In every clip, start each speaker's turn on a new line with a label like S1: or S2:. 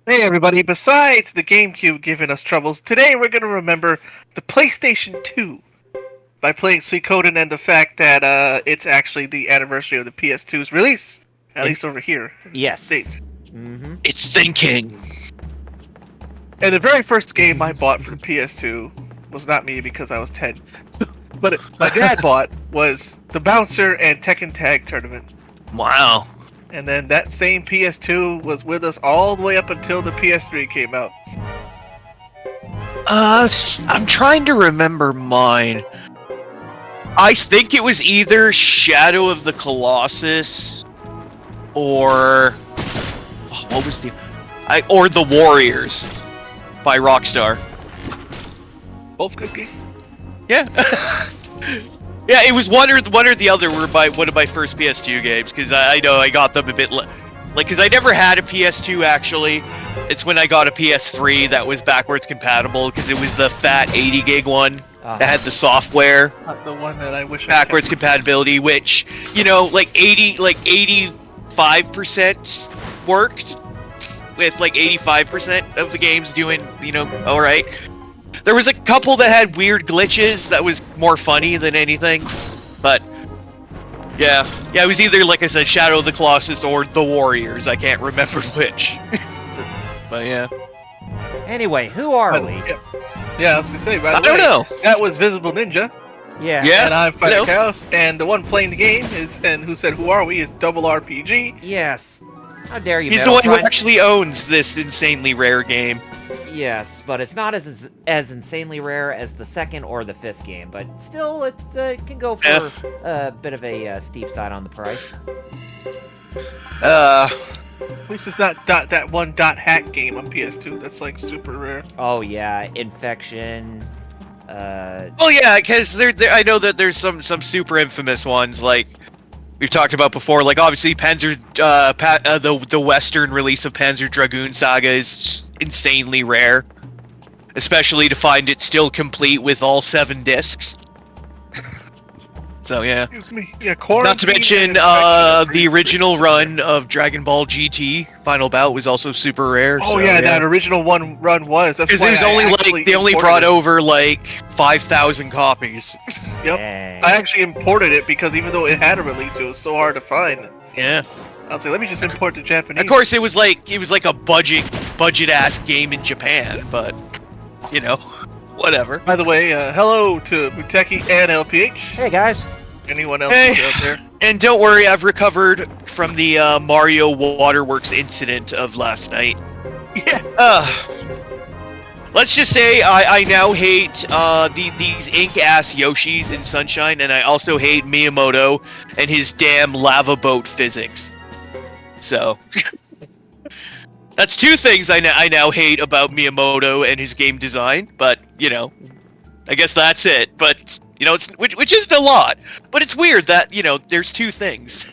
S1: Hey everybody, besides the GameCube giving us troubles, today we're going to remember the PlayStation 2 by playing Suikoden and the fact that it's actually the anniversary of the PS2's release, at least over here in the
S2: Yes.
S1: States.
S2: Mm-hmm.
S3: It's thinking.
S1: And the very first game I bought for the PS2 was not me because I was 10, but my dad bought was the Bouncer and Tekken Tag Tournament.
S3: Wow.
S1: And then that same PS2 was with us all the way up until the PS3 came out.
S3: I'm trying to remember mine. I think it was either Shadow of the Colossus or what was or The Warriors by Rockstar.
S1: Both good games.
S3: Yeah. Yeah, it was one or the other were one of my first PS2 games, because I know I got them a bit because I never had a PS2 actually. It's when I got a PS3 that was backwards compatible, because it was the fat 80 gig one that had the software
S1: Not the one that I wish
S3: backwards
S1: I kept.
S3: compatibility, which, you know, like 85% worked with like 85% of the games doing, you know, all right. There was a couple that had weird glitches that was more funny than anything, but yeah, it was either, like I said, Shadow of the Colossus or The Warriors. I can't remember which. But yeah.
S2: Anyway, who are we?
S1: Yeah, I was gonna say. By the
S3: I don't
S1: way,
S3: know.
S1: That was Visible Ninja,
S2: Yeah.
S3: Yeah.
S1: and I'm Fighter
S3: Hello.
S1: Chaos, and the one playing the game and who said "Who are we?" is Double RPG.
S2: Yes. How dare you?
S3: He's the one who
S2: Metal
S3: actually owns this insanely rare game.
S2: Yes, but it's not as insanely rare as the second or the fifth game. But still, it can go for a bit of a steep side on the price.
S1: At least it's not that one hack game on PS2. That's like super rare.
S2: Oh yeah, Infection.
S3: Well, yeah, because I know that there's some super infamous ones, like we've talked about before. Like obviously, Panzer, the Western release of Panzer Dragoon Saga is insanely rare, especially to find it still complete with all 7 discs. So yeah.
S1: Excuse me. Yeah,
S3: Not to mention, the original run of Dragon Ball GT Final Bout was also super rare.
S1: Oh
S3: so,
S1: yeah, that original one run was. That's
S3: because
S1: why
S3: it was
S1: I
S3: only
S1: actually
S3: like they only
S1: imported
S3: brought
S1: it.
S3: over like 5,000 copies.
S1: Yep.
S2: Dang.
S1: I actually imported it because even though it had a release, it was so hard to find.
S3: Yeah.
S1: I was like, let me just import the Japanese.
S3: Of course, it was like a budget ass game in Japan, but you know, whatever.
S1: By the way, hello to Muteki and LPH.
S2: Hey guys.
S1: Anyone else
S3: Hey.
S1: out there?
S3: And don't worry, I've recovered from the Mario Waterworks incident of last night.
S1: Yeah.
S3: Let's just say I now hate these ink-ass Yoshis in Sunshine, and I also hate Miyamoto and his damn lava boat physics. So, that's 2 things I now hate about Miyamoto and his game design, but, you know, I guess that's it. But, you know, which isn't a lot, but it's weird that, you know, there's 2 things.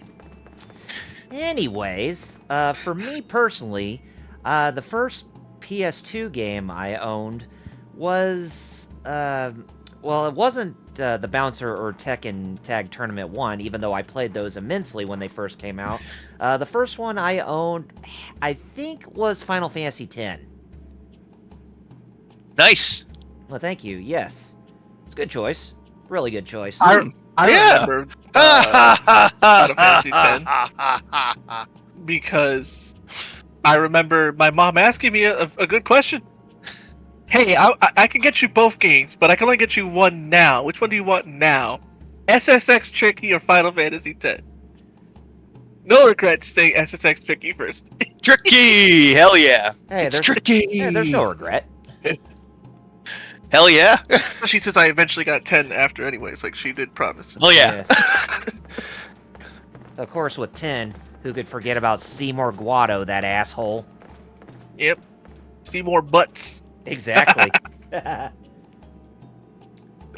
S2: Anyways, for me personally, the first PS2 game I owned was, well, it wasn't the Bouncer or Tekken Tag Tournament 1, even though I played those immensely when they first came out. The first one I owned, I think, was Final Fantasy X.
S3: Nice.
S2: Well, thank you, yes. It's a good choice. Really good choice.
S1: I
S3: Yeah.
S1: remember Final Fantasy X because I remember my mom asking me a good question. Hey, I can get you both games, but I can only get you one now. Which one do you want now? SSX Tricky or Final Fantasy X? No regrets saying SSX Tricky first.
S3: Tricky! Hell yeah.
S2: Hey,
S3: It's tricky!
S2: Yeah, there's no regret.
S3: Hell yeah.
S1: She says I eventually got 10 after anyways, like she did promise.
S3: Hell yeah.
S2: Yes. Of course, with 10, who could forget about Seymour Guado, that asshole?
S1: Yep. See more butts.
S2: Exactly.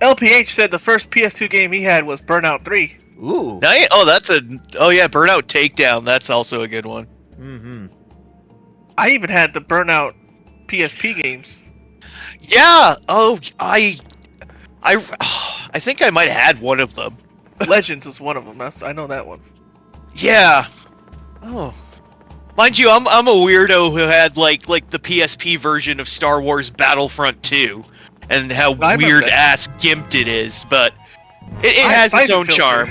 S1: LPH said the first PS2 game he had was Burnout 3.
S2: Ooh.
S3: Oh yeah, Burnout Takedown. That's also a good one.
S2: Mm-hmm.
S1: I even had the Burnout PSP games.
S3: Yeah. Oh, I think I might have had one of them.
S1: Legends was one of them. I know that one.
S3: Yeah. Oh. Mind you, I'm a weirdo who had like the PSP version of Star Wars Battlefront 2, and how
S1: I remember
S3: weird
S1: that.
S3: ass gimped it is, but it
S1: I
S3: has its
S1: Siphon
S3: own
S1: Filter
S3: charm.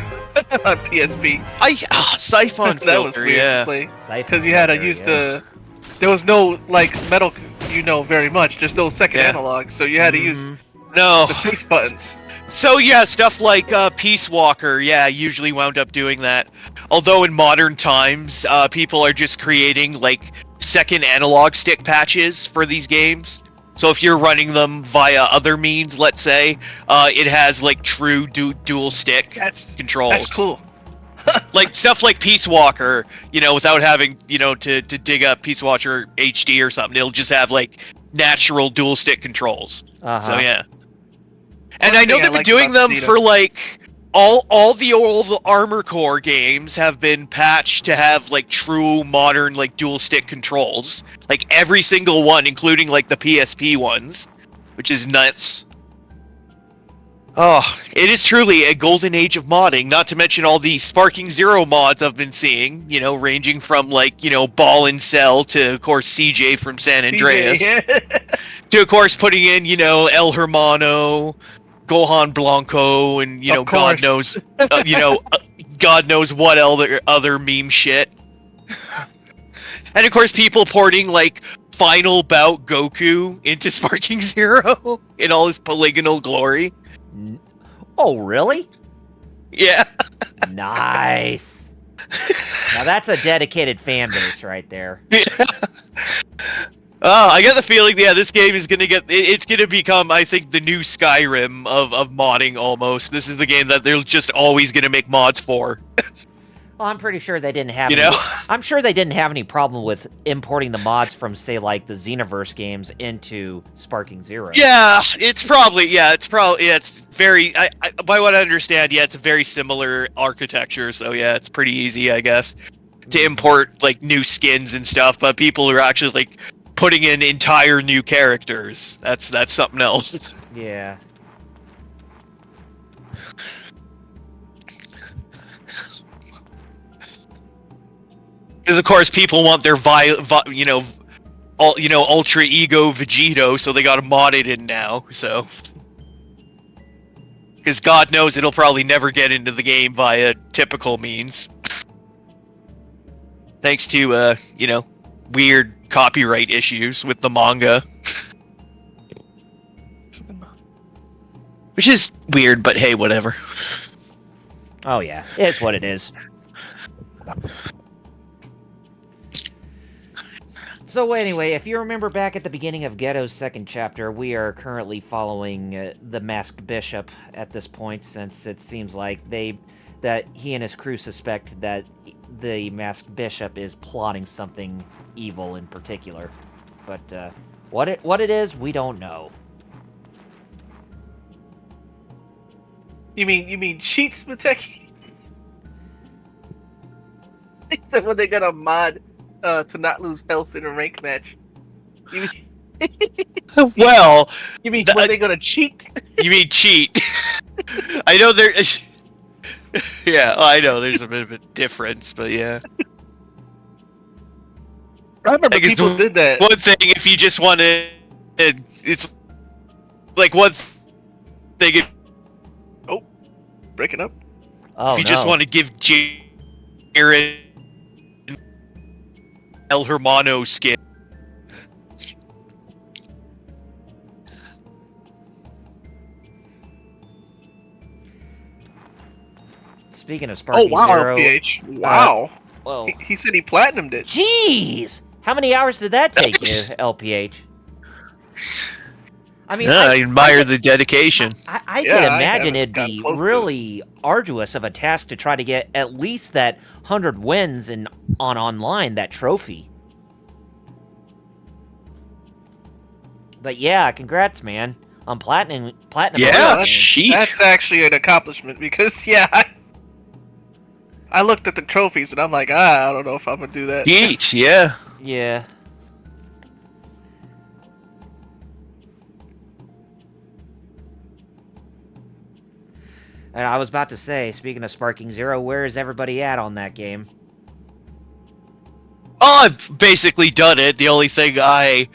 S1: on PSP.
S3: Siphon
S1: That
S3: filter,
S1: was weird
S3: yeah.
S1: to play
S2: Siphon
S1: because you had to
S2: filter,
S1: use
S2: yeah.
S1: the. There was no like metal, very much. There's no second
S3: Yeah.
S1: analog, so you had to use
S3: No.
S1: the face buttons.
S3: So yeah, stuff like Peace Walker, yeah, usually wound up doing that. Although in modern times, people are just creating like second analog stick patches for these games. So if you're running them via other means, let's say, it has like true dual stick controls.
S1: That's cool.
S3: Like stuff like Peace Walker, without having, to dig up Peace Walker HD or something, it'll just have like natural dual stick controls.
S2: Uh-huh.
S3: So yeah. And
S1: One
S3: I know
S1: thing I
S3: they've been
S1: liked
S3: doing
S1: about
S3: them
S1: Zeta-
S3: for like all the old Armor Core games have been patched to have like true modern like dual stick controls. Like every single one, including like the PSP ones, which is nuts. Oh, it is truly a golden age of modding, not to mention all the Sparking Zero mods I've been seeing, ranging from like, Ball and Cell to of course CJ from San Andreas. To of course putting in, El Hermano, Gohan Blanco, and
S1: Of
S3: God
S1: course.
S3: knows, God knows what other meme shit. And of course, people porting like Final Bout Goku into Sparking Zero in all his polygonal glory.
S2: Oh, really?
S3: Yeah.
S2: Nice. Now that's a dedicated fan base right there.
S3: I get the feeling, yeah, this game is it's gonna become, I think, the new Skyrim of modding almost. This is the game that they're just always gonna make mods for.
S2: Well, I'm pretty sure they didn't have.
S3: You know?
S2: I'm sure they didn't have any problem with importing the mods from, say, like the Xenoverse games into Sparking Zero.
S3: Yeah, it's very. By what I understand, yeah, it's a very similar architecture. So yeah, it's pretty easy, I guess, to import like new skins and stuff. But people are actually like putting in entire new characters. That's something else.
S2: Yeah.
S3: Because of course people want their ultra ego Vegito, so they got to mod it in now. So, because God knows it'll probably never get into the game via typical means, thanks to weird copyright issues with the manga, which is weird. But hey, whatever.
S2: Oh yeah, it's what it is. So anyway, if you remember back at the beginning of Ghetto's second chapter, we are currently following the Masked Bishop at this point, since it seems like that he and his crew suspect that the Masked Bishop is plotting something evil in particular. But what it is, we don't know.
S1: You mean cheats, Mateki? He said when they got a mod to not lose health in a rank match. You
S3: Well,
S1: mean when they gonna cheat?
S3: you mean cheat? I know there. Yeah, I know there's a bit of a difference, but yeah.
S1: I remember
S3: I guess
S1: people did that.
S3: One thing, if you just want to, it's like one thing.
S1: Breaking up.
S2: Oh
S3: If you
S2: no.
S3: just want to give Jared El Hermano skin.
S2: Speaking of Sparking
S1: wow,
S2: Zero,
S1: RPH. Wow.
S2: well,
S1: He said he platinumed it.
S2: jeez, how many hours did that take you, LPH? I mean,
S3: I admire the dedication.
S2: I
S1: Yeah,
S2: can
S1: I
S2: imagine
S1: haven't
S2: it'd
S1: gotten
S2: be
S1: close to
S2: really arduous of a task to try to get at least that 100 wins on online, that trophy. But yeah, congrats, man, on platinum.
S3: Yeah,
S2: everything.
S3: sheesh.
S1: That's actually an accomplishment because I looked at the trophies and I'm like, I don't know if I'm gonna do that.
S3: Yeet, yeah.
S2: Yeah. And I was about to say, speaking of Sparking Zero, where is everybody at on that game?
S3: Oh, I've basically done it. The only thing I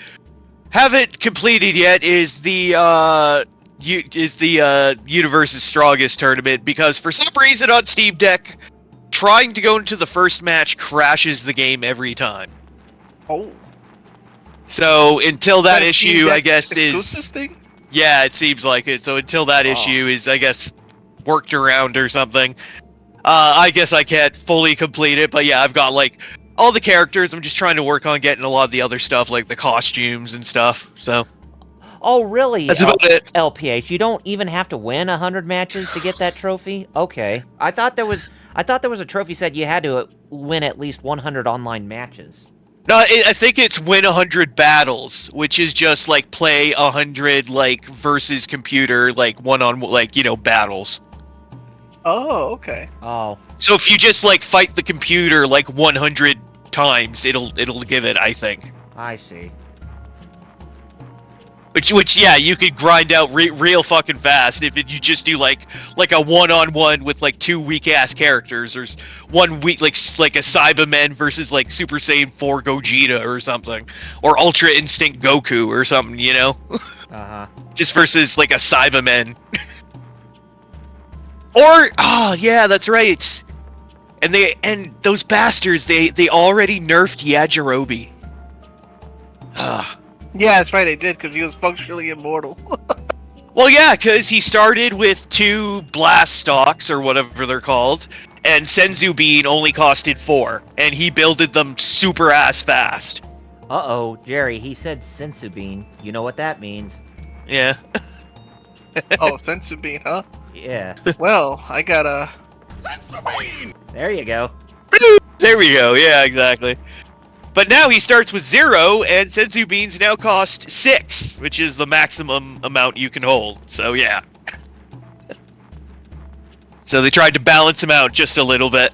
S3: haven't completed yet is the Universe's Strongest tournament, because for some reason on Steam Deck, trying to go into the first match crashes the game every time.
S1: Oh.
S3: So until that
S1: Is a Steam
S3: issue, I
S1: Deck
S3: guess,
S1: exclusive
S3: is...
S1: thing?
S3: Yeah, it seems like it. So until that issue is, I guess, worked around or something, I guess I can't fully complete it. But yeah, I've got, like, all the characters. I'm just trying to work on getting a lot of the other stuff, like the costumes and stuff. So
S2: Oh, really?
S3: that's about it.
S2: LPH, you don't even have to win 100 matches to get that trophy? Okay. I thought there was a trophy said you had to win at least 100 online matches.
S3: No, I think it's win 100 battles, which is just like play 100 like versus computer, like one-on, like, you know, battles.
S1: Oh, okay.
S2: Oh.
S3: So if you just like fight the computer like 100 times, it'll give it, I think.
S2: I see.
S3: Which yeah, you could grind out real fucking fast if you just do like a one-on-one with like two weak ass characters, or one weak like a Cyberman versus like Super Saiyan 4 Gogeta or something, or Ultra Instinct Goku or something, you know?
S2: Uh-huh.
S3: Just versus like a Cyberman. Or yeah, that's right. And those bastards, they already nerfed Yajirobe.
S1: Yeah, that's right, they did, because he was functionally immortal.
S3: Well, yeah, because he started with 2 blast stocks, or whatever they're called, and Senzu Bean only costed 4, and he builded them super ass fast.
S2: Uh-oh, Jerry, he said Sensu Bean. You know what that means.
S3: Yeah.
S1: Oh, Sensu Bean, huh?
S2: Yeah.
S1: Well, I got a...
S2: There you go.
S3: There we go, yeah, exactly. But now he starts with 0, and Senzu Beans now cost 6, which is the maximum amount you can hold, so yeah. So they tried to balance him out just a little bit.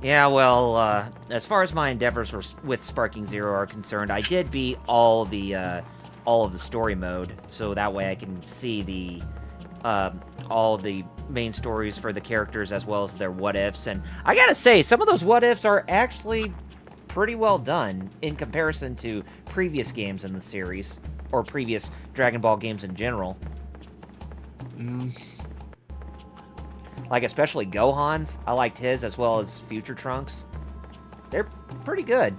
S2: Yeah, well, as far as my endeavors with Sparking Zero are concerned, I did beat all of the story mode, so that way I can see the all of the main stories for the characters as well as their what-ifs. And I gotta say, some of those what-ifs are actually pretty well done in comparison to previous games in the series, or previous Dragon Ball games in general. Like, especially Gohan's. I liked his, as well as Future Trunks. They're pretty good.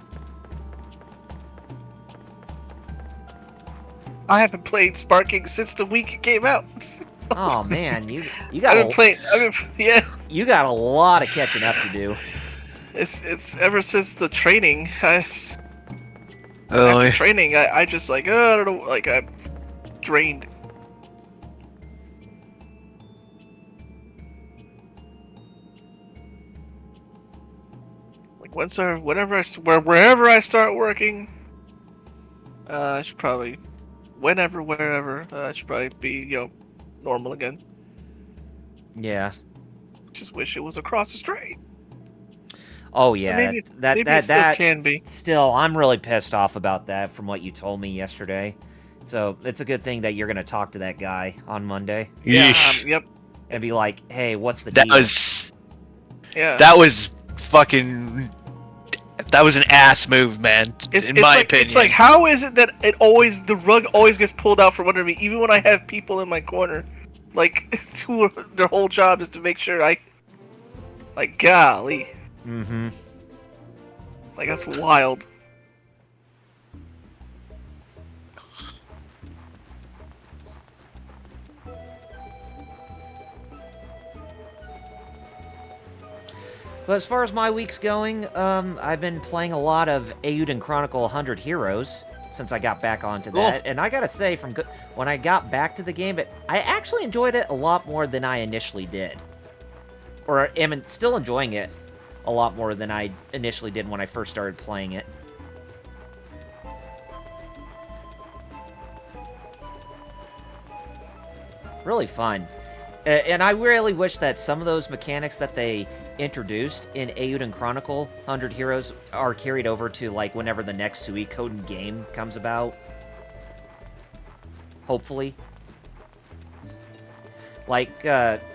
S1: I haven't played Sparking since the week it came out.
S2: Oh man, you got
S1: yeah.
S2: You got a lot of catching up to do.
S1: It's ever since the training. After
S3: yeah.
S1: training, I just like, I don't know, like, I'm drained. Like wherever I start working, I should probably, wherever, I should probably be, you know, normal again.
S2: Yeah.
S1: Just wish it was across the street.
S2: Oh yeah,
S1: maybe it still can be.
S2: Still, I'm really pissed off about that from what you told me yesterday. So it's a good thing that you're gonna talk to that guy on Monday.
S1: Yeah. Yep.
S2: And be like, hey, what's the
S3: That
S2: deal?
S3: That was fucking. That was an ass move, man. In my opinion.
S1: It's like, how is it that the rug always gets pulled out from under me, even when I have people in my corner, like, their whole job is to make sure like, golly.
S2: Mm-hmm.
S1: Like, that's wild.
S2: But as far as my week's going, I've been playing a lot of Eiyuden Chronicle 100 Heroes since I got back onto that. And I gotta say, when I got back to the game, I actually enjoyed it a lot more than I initially did. Or am still enjoying it a lot more than I initially did when I first started playing it. Really fun. And I really wish that some of those mechanics that they introduced in Eiyuden Chronicle 100 Heroes are carried over to, like, whenever the next Suikoden game comes about. Hopefully. Like,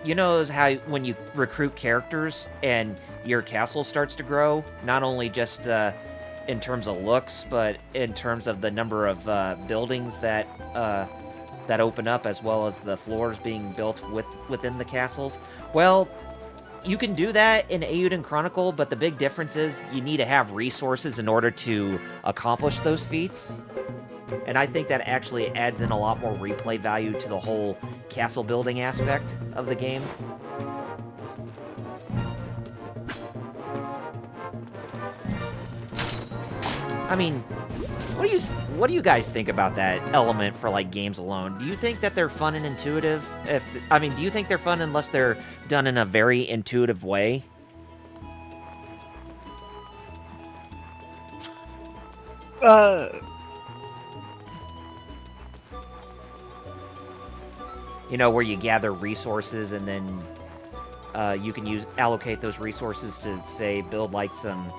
S2: you know how when you recruit characters and your castle starts to grow, not only just in terms of looks, but in terms of the number of buildings that open up, as well as the floors being built within the castles. Well, you can do that in Eiyuden Chronicle, but the big difference is you need to have resources in order to accomplish those feats. And I think that actually adds in a lot more replay value to the whole castle building aspect of the game. I mean, what do you guys think about that element for like games alone? Do you think that they're fun and intuitive? Do you think they're fun unless they're done in a very intuitive way? You know, where you gather resources and then you can allocate those resources to, say, build like some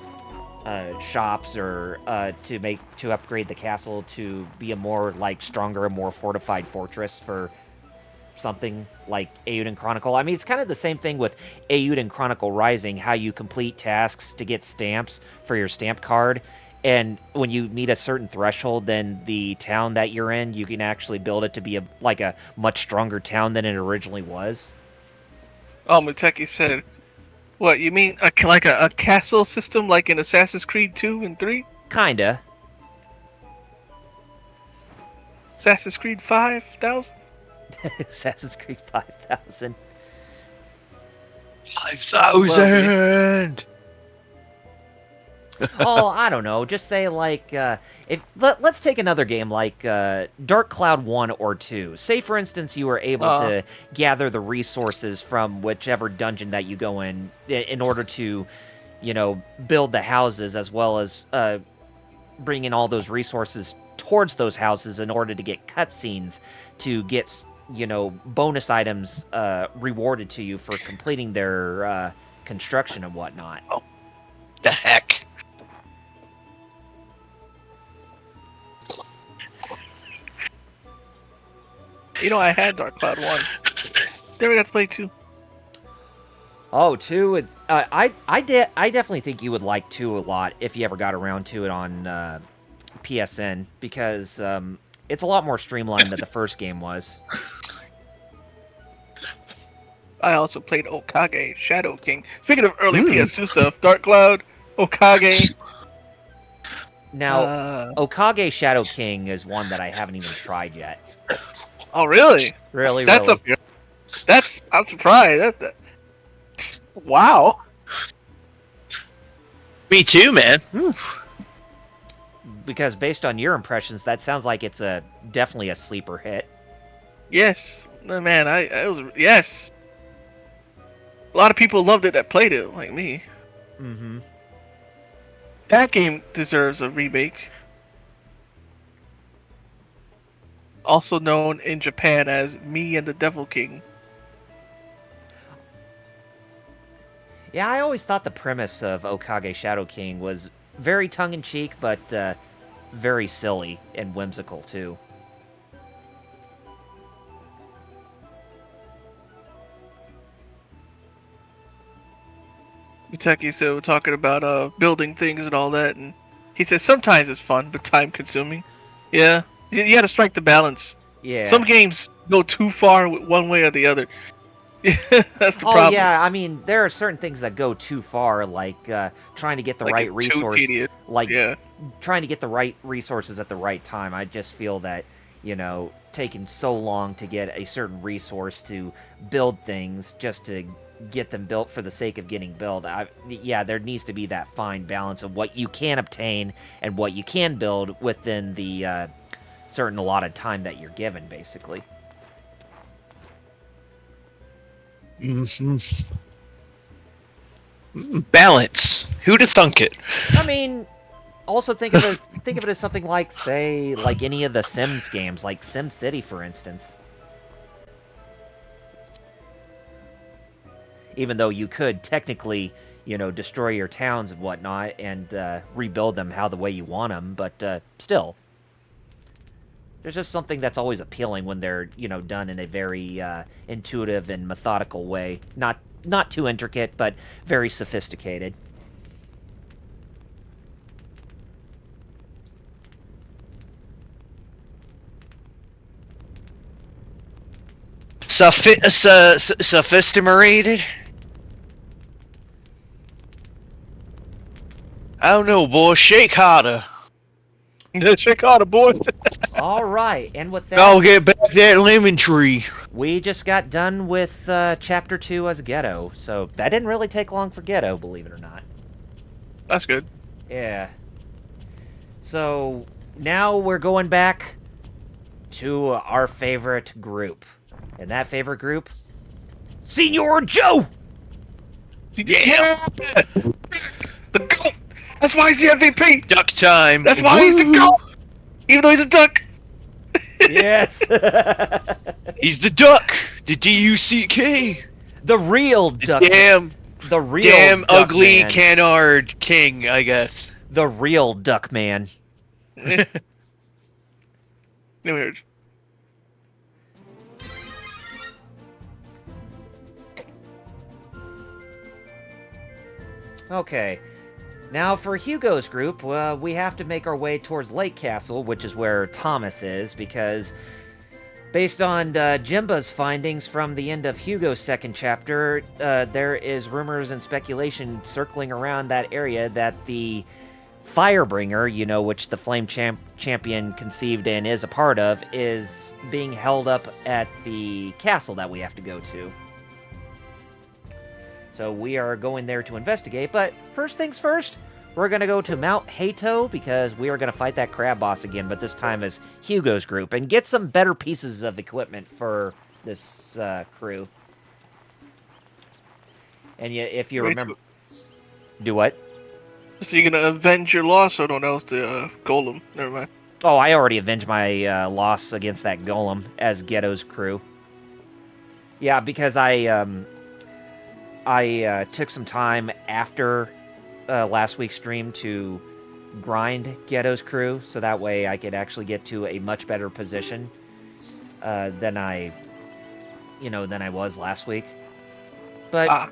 S2: shops or to upgrade the castle to be a more like stronger and more fortified fortress for something like Eiyuden Chronicle. I mean, it's kind of the same thing with Eiyuden Chronicle Rising, how you complete tasks to get stamps for your stamp card. And when you meet a certain threshold, then the town that you're in, you can actually build it to be a much stronger town than it originally was.
S1: Oh, Muteki said, what, you mean a castle system like in Assassin's Creed 2 and 3?
S2: Kinda.
S1: Assassin's Creed 5000?
S2: Assassin's Creed 5000.
S3: 5,000!
S2: Oh, I don't know. Just say like let's take another game like Dark Cloud 1 or 2. Say for instance you were able to gather the resources from whichever dungeon that you go in order to, you know, build the houses, as well as bring in all those resources towards those houses in order to get cutscenes to get, you know, bonus items rewarded to you for completing their construction and whatnot.
S3: Oh, the heck.
S1: You know, I had Dark Cloud 1. Then we got to play 2.
S2: Oh, 2, it's I definitely think you would like 2 a lot if you ever got around to it on PSN, because it's a lot more streamlined than the first game was.
S1: I also played Okage Shadow King. Speaking of early PS2 stuff, Dark Cloud, Okage.
S2: Now, Okage Shadow King is one that I haven't even tried yet.
S1: Oh, really?
S2: Really?
S1: I'm surprised. Wow.
S3: Me too, man.
S2: Because based on your impressions, that sounds like it's definitely a sleeper hit.
S1: Yes, man. Yes. A lot of people loved it that played it, like me.
S2: Mm-hmm.
S1: That game deserves a remake. Also known in Japan as Me and the Devil King.
S2: Yeah, I always thought the premise of Okage Shadow King was very tongue-in-cheek, but very silly and whimsical, too.
S1: Miteki, so we're talking about building things and all that, and he says sometimes it's fun, but time-consuming. Yeah, you got to strike the balance.
S2: Yeah.
S1: Some games go too far one way or the other. That's the problem.
S2: Oh yeah, I mean there are certain things that go too far, like trying to get the right resource, trying to get the right resources at the right time. I just feel that, you know, taking so long to get a certain resource to build things just to get them built for the sake of getting built. Yeah, there needs to be that fine balance of what you can obtain and what you can build within the certain allotted time that you're given, basically.
S3: Mm-hmm. Balance. Who'd have thunk it?
S2: I mean, also think of it as something like, say, like any of the Sims games, like SimCity, for instance. Even though you could technically, you know, destroy your towns and whatnot and rebuild them the way you want them, but still. There's just something that's always appealing when they're, done in a very intuitive and methodical way. Not too intricate, but very sophisticated.
S3: Sophisticated? I don't know, boy. Shake harder.
S1: Check out it, boy.
S2: All right, and with that,
S3: I'll get back that lemon tree.
S2: we just got done with Chapter 2 as Ghetto, so that didn't really take long for Ghetto, believe it or not.
S1: That's good.
S2: Yeah. So, now we're going back to our favorite group. And that favorite group? Senor Joe!
S3: Yeah.
S1: The goat. That's why he's the MVP.
S3: Duck time.
S1: That's why he's the goat. Even though he's a duck.
S2: Yes!
S3: He's the duck. The D-U-C-K.
S2: The real duck.
S3: Damn
S2: Duck
S3: ugly
S2: man.
S3: canard king, I guess.
S2: The real duck man.
S1: Weird.
S2: Okay. Now, for Hugo's group, we have to make our way towards Lake Castle, which is where Thomas is, because based on Jimba's findings from the end of Hugo's second chapter, there is rumors and speculation circling around that area that the Firebringer, which the Flame Champion conceived and is a part of, is being held up at the castle that we have to go to. So we are going there to investigate, but first things first, we're going to go to Mount Hato because we are going to fight that crab boss again, but this time as Hugo's group, and get some better pieces of equipment for this crew. And if you remember... Do what?
S1: So you're gonna avenge your loss or don't else the golem? Never mind.
S2: Oh, I already avenged my loss against that golem as Ghetto's crew. Yeah, because I took some time after last week's stream to grind Ghetto's crew, so that way I could actually get to a much better position than I was last week. But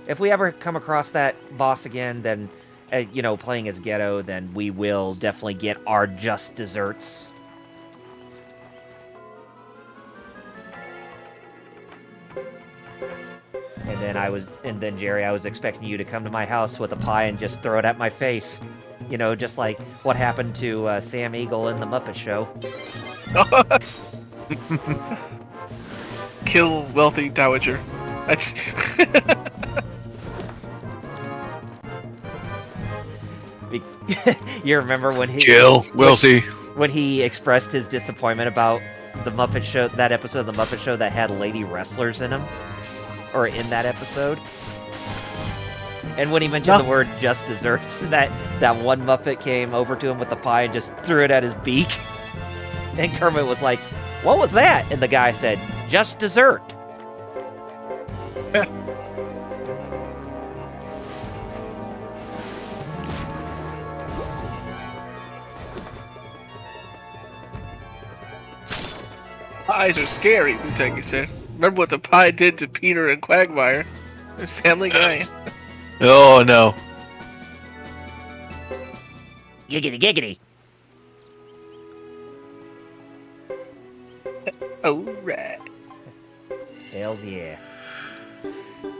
S2: if we ever come across that boss again, then playing as Ghetto, then we will definitely get our just desserts. And then Jerry, I was expecting you to come to my house with a pie and just throw it at my face. Just like what happened to Sam Eagle in the Muppet Show.
S1: Kill wealthy dowager. I just...
S2: You remember when he
S3: Kill wealthy.
S2: when he expressed his disappointment about the Muppet Show, that episode of the Muppet Show that had lady wrestlers in him, or in that episode? And when he mentioned the word just desserts, that one Muppet came over to him with the pie and just threw it at his beak. And Kermit was like, "What was that?" And the guy said, "Just dessert."
S1: Pies are scary, Buteki said. Remember what the pie did to Peter and Quagmire? Family Guy.
S3: Oh no.
S2: Giggity giggity.
S1: Alright.
S2: Hells yeah.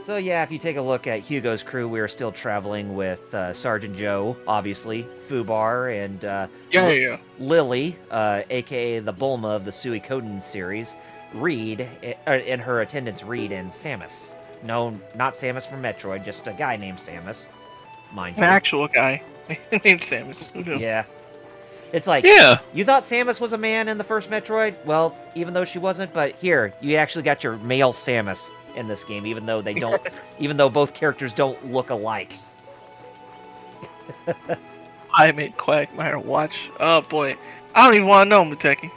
S2: So yeah, if you take a look at Hugo's crew, we are still traveling with Sergeant Joe, obviously, Fubar, and
S1: Yeah.
S2: Lily, aka the Bulma of the Suikoden series, Reed, in her attendants Reed and Samus. No, not Samus from Metroid, just a guy named Samus, mind
S1: An
S2: you.
S1: actual guy named Samus. Who knew?
S2: Yeah. It's like,
S3: Yeah.
S2: you thought Samus was a man in the first Metroid? Well, even though she wasn't, but here, you actually got your male Samus in this game, even though they don't, even though both characters don't look alike.
S1: I made Quagmire watch. Oh boy. I don't even want to know, Muteki.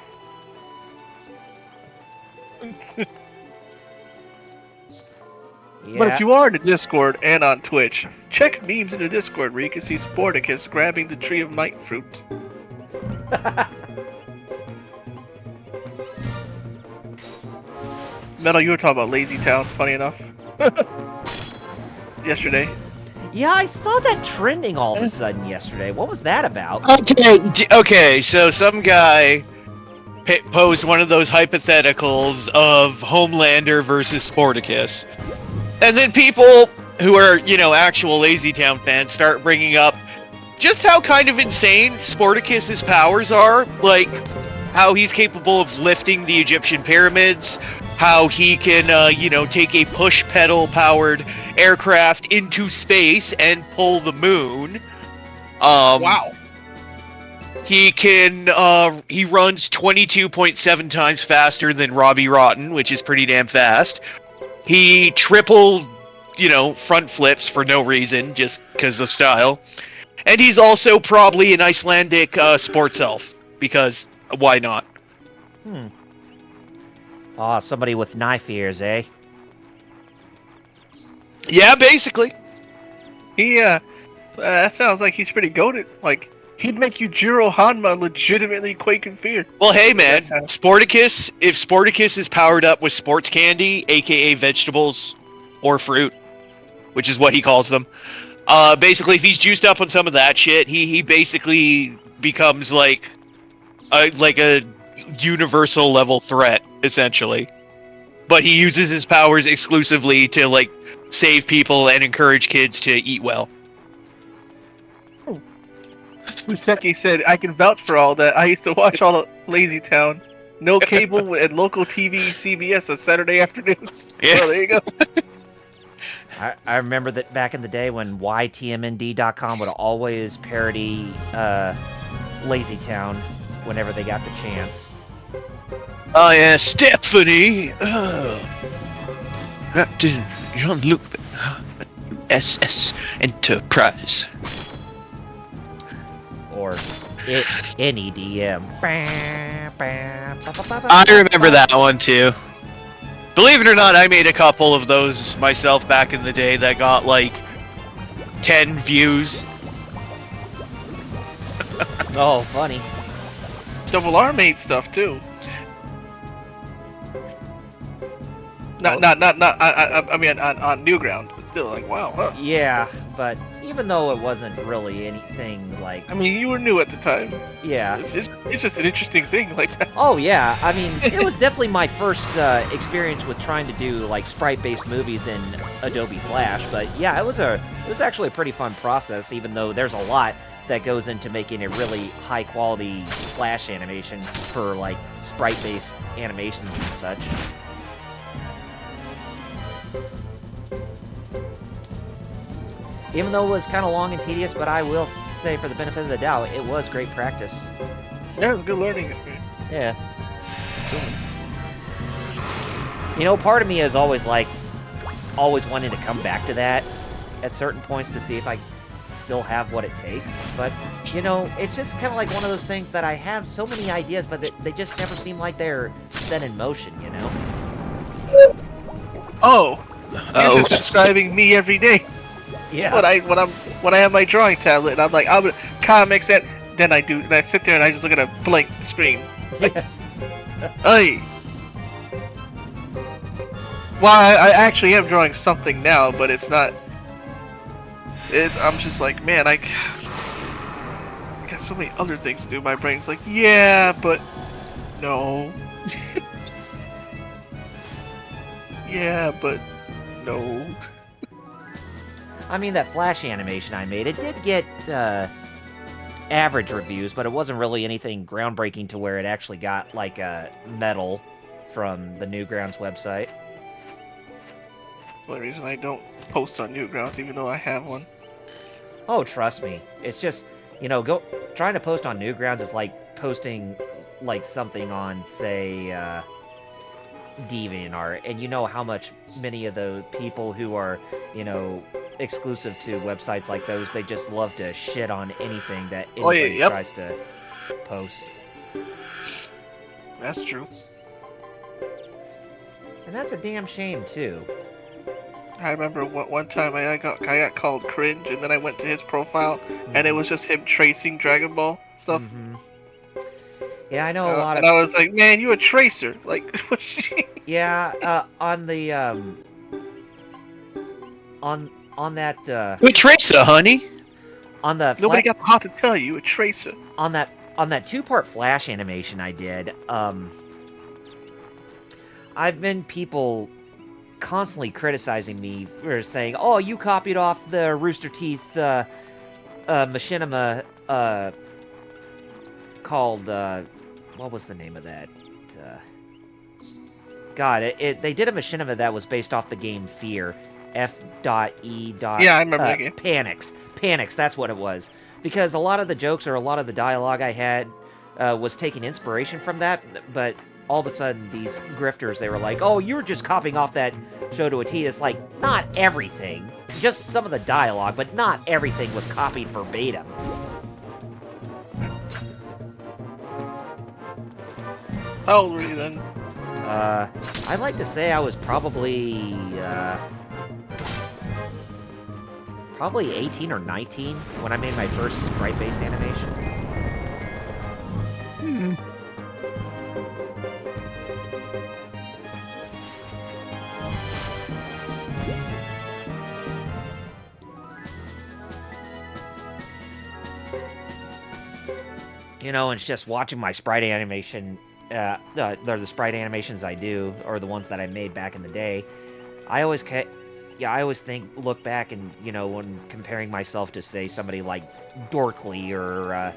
S2: Yeah.
S1: But if you are in the Discord and on Twitch, check memes in the Discord where you can see Sporticus grabbing the Tree of Might fruit. Metal, you were talking about Lazy Town, funny enough. Yesterday.
S2: Yeah, I saw that trending all of a sudden yesterday. What was that about?
S3: Okay, so some guy posed one of those hypotheticals of Homelander versus Sporticus. And then people who are, actual Lazy Town fans start bringing up just how kind of insane Sporticus's powers are. Like, how he's capable of lifting the Egyptian pyramids, how he can, take a push pedal powered aircraft into space and pull the moon.
S1: Wow.
S3: He can, he runs 22.7 times faster than Robbie Rotten, which is pretty damn fast. He triple, front flips for no reason, just because of style. And he's also probably an Icelandic sports elf, because why not?
S2: Oh, somebody with knife ears, eh?
S3: Yeah, basically.
S1: He, that sounds like he's pretty goated. Like, he'd make Yujiro Hanma legitimately quake in fear.
S3: Well, hey, man, Sporticus, if Sporticus is powered up with sports candy, aka vegetables or fruit, which is what he calls them, basically, if he's juiced up on some of that shit, he basically becomes like a universal level threat, essentially. But he uses his powers exclusively to, like, save people and encourage kids to eat well.
S1: Useki said, I can vouch for all that. I used to watch all of Lazy Town. No cable and local TV CBS on Saturday afternoons.
S3: Yeah.
S1: Well, there you go.
S2: I remember that back in the day when YTMND.com would always parody Lazy Town whenever they got the chance.
S3: Oh, yeah, Stephanie! Captain Jean-Luc SS Enterprise.
S2: Or NEDM.
S3: I remember that one, too. Believe it or not, I made a couple of those myself back in the day that got, like, 10 views.
S2: Oh, funny.
S1: Double R made stuff, too. I mean, on Newground, but still, like, wow, huh?
S2: Yeah, but even though it wasn't really anything like...
S1: I mean, you were new at the time.
S2: Yeah.
S1: It's just an interesting thing, like...
S2: Oh, yeah, I mean, it was definitely my first experience with trying to do, like, sprite-based movies in Adobe Flash, but yeah, it was actually a pretty fun process, even though there's a lot that goes into making a really high-quality Flash animation for, like, sprite-based animations and such. Even though it was kind of long and tedious, but I will say, for the benefit of the doubt, it was great practice.
S1: Yeah, it was a good learning experience.
S2: Yeah.
S1: So,
S2: Part of me is always wanting to come back to that at certain points to see if I still have what it takes. But, it's just kind of like one of those things that I have so many ideas, but they just never seem like they're set in motion,
S1: Oh, you're just describing me every day.
S2: Yeah.
S1: When I have my drawing tablet and I'm like, I'm comics, and then I sit there and I just look at a blank screen.
S2: Yes.
S1: Hey. Well, I actually am drawing something now, but it's not. I'm just like, man, I got so many other things to do. My brain's like, yeah, but no. Yeah, but no.
S2: I mean, that Flash animation I made, it did get average reviews, but it wasn't really anything groundbreaking to where it actually got, like, a medal from the Newgrounds website.
S1: That's one reason I don't post on Newgrounds, even though I have one.
S2: Oh, trust me. It's just, trying to post on Newgrounds is like posting, like, something on, say, DeviantArt, and you know how much many of the people who are, exclusive to websites like those, they just love to shit on anything that anybody tries to post.
S1: That's true.
S2: And that's a damn shame, too.
S1: I remember one time I got called cringe, and then I went to his profile, and it was just him tracing Dragon Ball stuff.
S2: Mm-hmm. Yeah, I know a lot
S1: and
S2: of.
S1: I was like, man, you a tracer. Like,
S2: Yeah, on the on that
S3: With Tracer, honey.
S2: on the
S1: nobody
S2: fla-
S1: got the heart to tell you, a tracer.
S2: on that two-part Flash animation I did. I've been people constantly criticizing me for saying, "Oh, you copied off the Rooster Teeth machinima called what was the name of that? Uh, God, they did a machinima that was based off the game Fear, F.E.
S1: Yeah, I remember that game.
S2: Panics. That's what it was. Because a lot of the jokes or a lot of the dialogue I had was taking inspiration from that, but all of a sudden these grifters, they were like, "Oh, you were just copying off that show to a T." It's like, not everything, just some of the dialogue, but not everything was copied verbatim.
S1: How old were you then?
S2: I'd like to say I was probably 18 or 19 when I made my first sprite-based animation. You know, it's just watching my sprite animation, the sprite animations I do, or the ones that I made back in the day. I always look back and, you know, when comparing myself to, say, somebody like Dorkly or,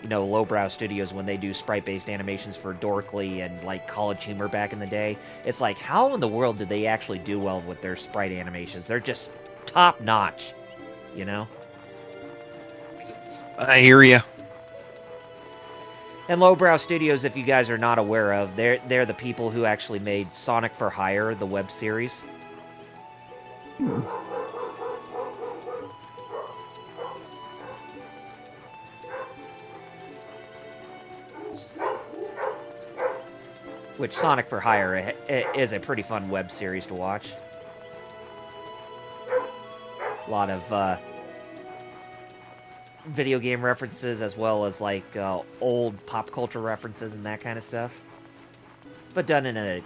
S2: you know, Lowbrow Studios when they do sprite-based animations for Dorkly and, like, College Humor back in the day. It's like, how in the world did they actually do well with their sprite animations? They're just top-notch, you know?
S3: I hear ya.
S2: And Lowbrow Studios, if you guys are not aware of, they're the people who actually made Sonic for Hire, the web series. Which Sonic for Hire is a pretty fun web series to watch. A lot of video game references as well as like old pop culture references and that kind of stuff, but done in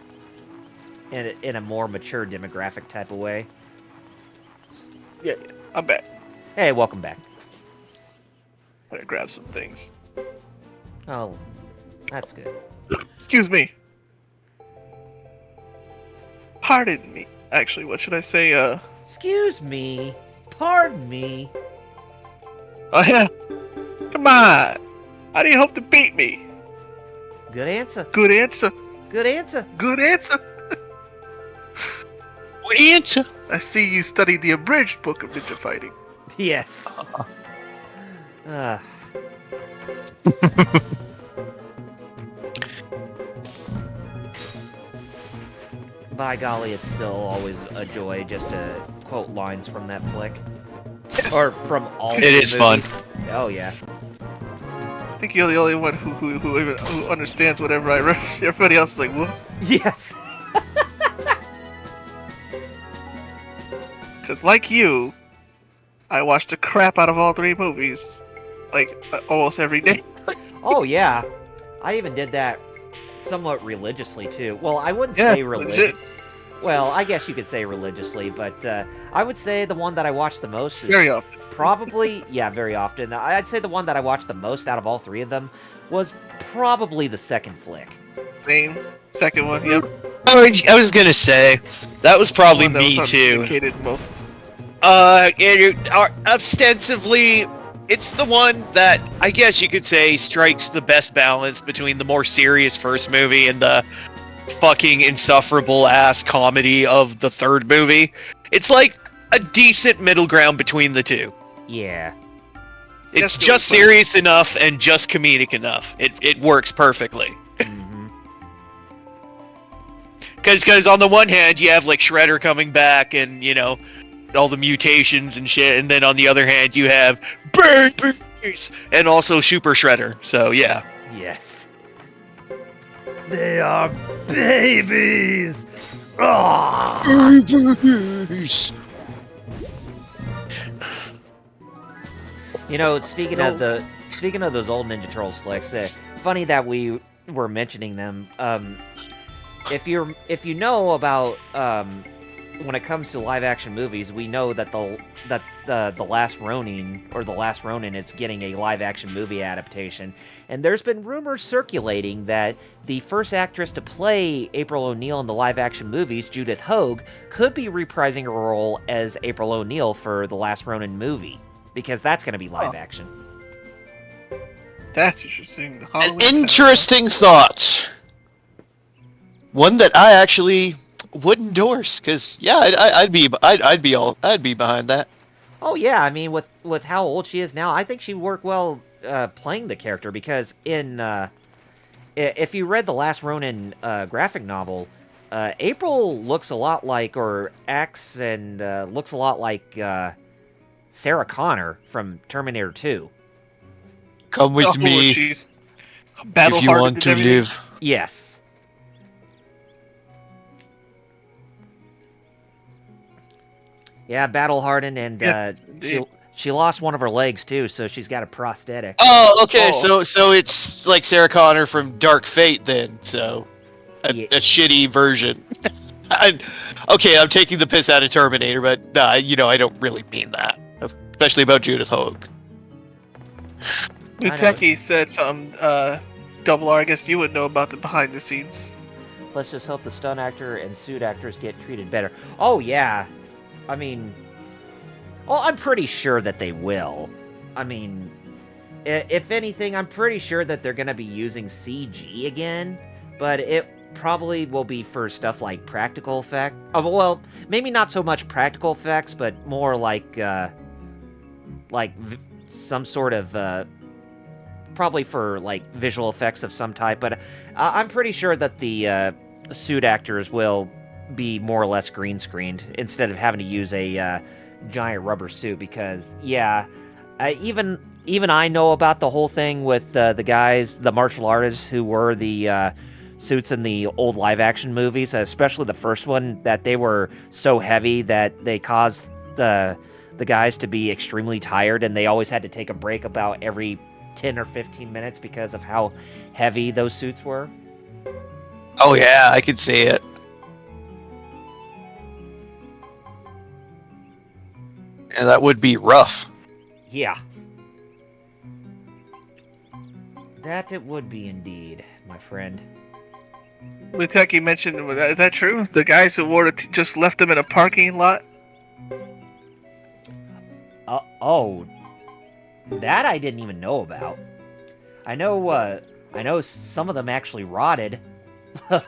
S2: a more mature demographic type of way.
S1: Yeah, I'm back.
S2: Hey, welcome back.
S1: I'm gonna grab some things.
S2: Oh, that's good.
S1: Excuse me. Pardon me. Actually, what should I say?
S2: Excuse me. Pardon me.
S1: Oh yeah. Come on. How do you hope to beat me?
S2: Good answer.
S1: Good answer.
S2: Good answer.
S1: Good answer.
S3: What answer?
S1: I see you studied the abridged book of ninja fighting.
S2: Yes. By golly, it's still always a joy just to quote lines from that flick. Or from all
S3: It
S2: three
S3: is fun.
S2: movies. Oh, yeah.
S1: I think you're the only one who understands whatever I read. Everybody else is like, what?
S2: Yes.
S1: Because like you, I watched the crap out of all three movies, like almost every day.
S2: Oh, yeah. I even did that somewhat religiously, too. Well, I wouldn't say religious.
S1: legit.
S2: Well, I guess you could say religiously, but I would say the one that I watched the most is
S1: Very often.
S2: probably, yeah, very often. I'd say the one that I watched the most out of all three of them was probably the second flick.
S1: Same. Second one, yep.
S3: I was gonna say that was probably
S1: One that
S3: me
S1: was
S3: too.
S1: authenticated most.
S3: Ostensibly, it's the one that I guess you could say strikes the best balance between the more serious first movie and the fucking insufferable ass comedy of the third movie. It's like a decent middle ground between the two.
S2: Yeah.
S3: It's
S1: That's really
S3: just
S1: funny.
S3: serious enough and just comedic enough. It works perfectly.
S2: Hmm.
S3: Because on the one hand, you have like Shredder coming back and, you know, all the mutations and shit, and then on the other hand, you have babies and also Super Shredder. So yeah.
S2: Yes. They are babies. Ah!
S3: Babies.
S2: You know, speaking of those old Ninja Turtles flicks, funny that we were mentioning them. If you know about when it comes to live action movies, we know that the Last Ronin is getting a live action movie adaptation, and there's been rumors circulating that the first actress to play April O'Neil in the live action movies, Judith Hoag, could be reprising her role as April O'Neil for the Last Ronin movie, because that's going to be live action.
S1: That's interesting. The
S3: An
S1: Halloween Town.
S3: interesting thought. One that I actually would endorse, because yeah, I'd be behind that.
S2: Oh yeah, I mean with how old she is now, I think she'd work well playing the character, because if you read the Last Ronin graphic novel, April looks a lot like, or acts and looks a lot like Sarah Connor from Terminator 2.
S3: Come with me
S1: She's
S3: if you want to live.
S2: Yes. Yeah, battle hardened, and she lost one of her legs too, so she's got a prosthetic.
S3: Oh, okay.
S1: Oh.
S3: So it's like Sarah Connor from Dark Fate then. So a shitty version. I'm taking the piss out of Terminator, but I don't really mean that, especially about Judith Hoag.
S1: Techie said something. Double R, I guess you would know about the behind the scenes.
S2: Let's just hope the stunt actor and suit actors get treated better. Oh yeah, I mean, I'm pretty sure that they will. I mean, if anything, I'm pretty sure that they're gonna be using CG again, but it probably will be for stuff like practical effect. Oh, well, maybe not so much practical effects, but more like some sort of probably for like visual effects of some type. But I'm pretty sure that the suit actors will be more or less green screened instead of having to use a giant rubber suit, because even I know about the whole thing with the martial artists who were the suits in the old live action movies, especially the first one, that they were so heavy that they caused the guys to be extremely tired, and they always had to take a break about every 10 or 15 minutes because of how heavy those suits were.
S3: Oh yeah, I could see it. And that would be rough.
S2: Yeah. That it would be indeed, my friend.
S1: Techie mentioned, is that true? The guys who wore it just left them in a parking lot?
S2: Oh, that I didn't even know about. I know some of them actually rotted.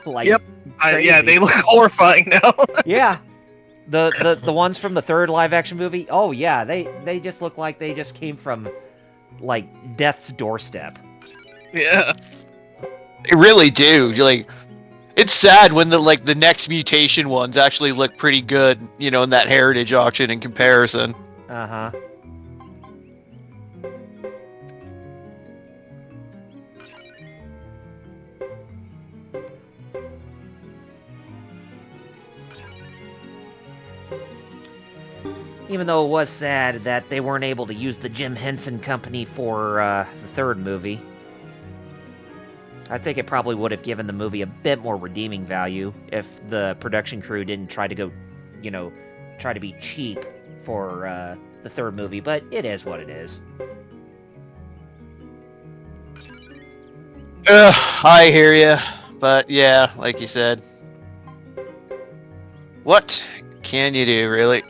S2: Like,
S1: yep. Yeah, they look horrifying now.
S2: Yeah. The ones from the third live action movie, oh yeah, they just look like they just came from like death's doorstep.
S1: Yeah.
S3: They really do. It's sad when the next mutation ones actually look pretty good, in that heritage auction in comparison.
S2: Uh-huh. Even though it was sad that they weren't able to use the Jim Henson Company for the third movie. I think it probably would have given the movie a bit more redeeming value if the production crew didn't try to go, try to be cheap for the third movie, but it is what it is.
S3: I hear you, but yeah, like you said, what can you do, really?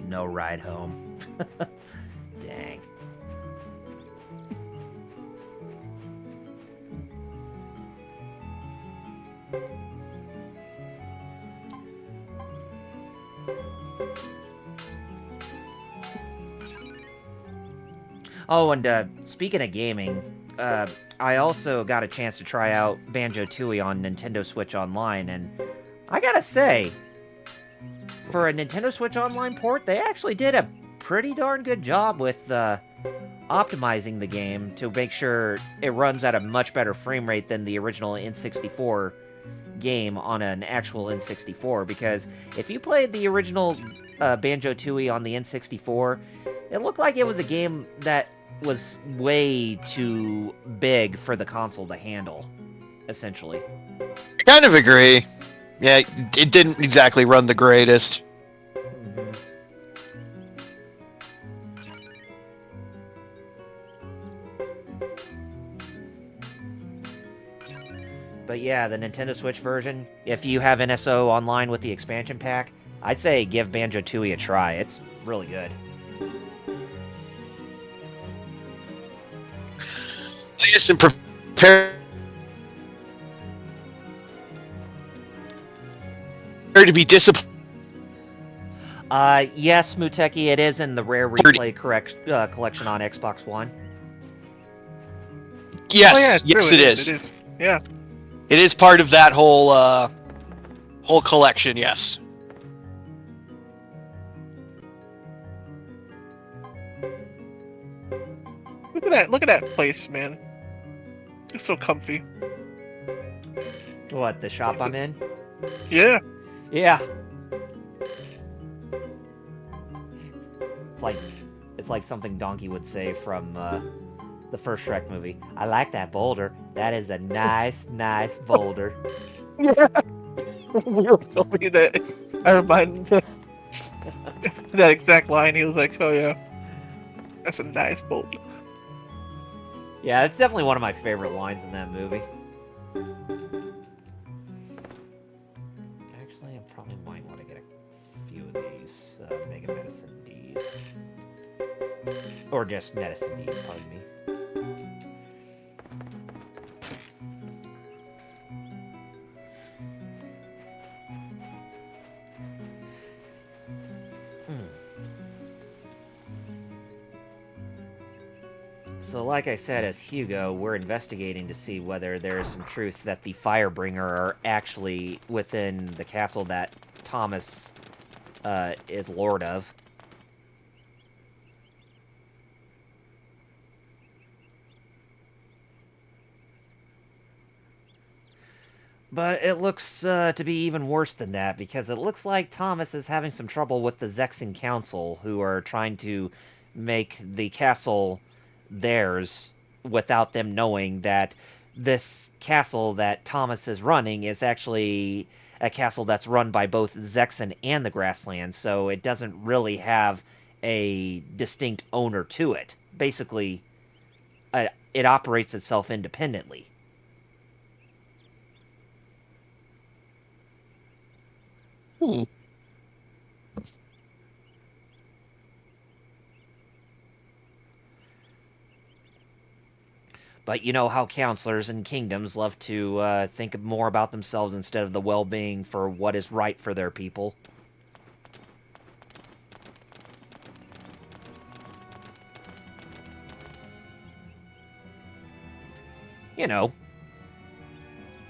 S2: No ride home. Dang. Oh, and speaking of gaming, I also got a chance to try out Banjo-Tooie on Nintendo Switch Online, and I gotta say, for a Nintendo Switch Online port, they actually did a pretty darn good job with optimizing the game to make sure it runs at a much better frame rate than the original N64 game on an actual N64. Because if you played the original Banjo-Tooie on the N64, it looked like it was a game that was way too big for the console to handle, essentially.
S3: I kind of agree. Yeah, it didn't exactly run the greatest.
S2: Mhm. But yeah, the Nintendo Switch version, if you have NSO online with the expansion pack, I'd say give Banjo-Tooie a try. It's really good.
S3: Listen, prepare to be disappointed.
S2: Yes, Muteki, it is in the Rare Replay collection on Xbox One.
S3: Yes,
S1: Oh, yeah, it's
S3: yes,
S1: true,
S3: it is.
S1: It is. Yeah.
S3: It is part of that whole collection. Yes.
S1: Look at that! Look at that place, man. It's so comfy.
S2: What, the shop I'm in?
S1: Yeah.
S2: Yeah. It's like something Donkey would say from the first Shrek movie. I like that boulder. That is a nice boulder.
S1: Yeah. Wheels told me that. I remind that exact line. He was like, "Oh yeah, that's a nice bolt."
S2: Yeah, it's definitely one of my favorite lines in that movie. Actually, I probably might want to get a few of these Mega Medicine Ds. Or just Medicine Ds, pardon me. So like I said, as Hugo, we're investigating to see whether there is some truth that the Firebringer are actually within the castle that Thomas is lord of. But it looks to be even worse than that, because it looks like Thomas is having some trouble with the Zexan Council, who are trying to make the castle theirs without them knowing that this castle that Thomas is running is actually a castle that's run by both Zexan and the Grasslands, so it doesn't really have a distinct owner to it. Basically, it operates itself independently.
S3: Hmm.
S2: But you know how counselors and kingdoms love to think more about themselves instead of the well-being for what is right for their people. You know,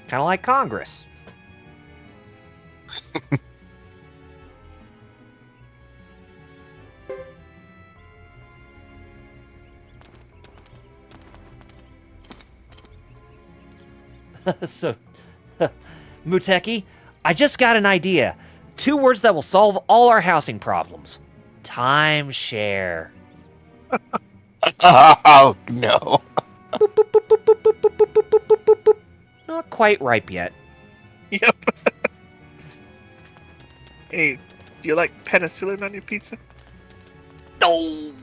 S2: kind of like Congress. So, Muteki, I just got an idea. 2 words that will solve all our housing problems. Timeshare.
S3: Oh no.
S2: Not quite ripe yet.
S1: Yep. Hey, do you like penicillin on your pizza?
S2: Oh.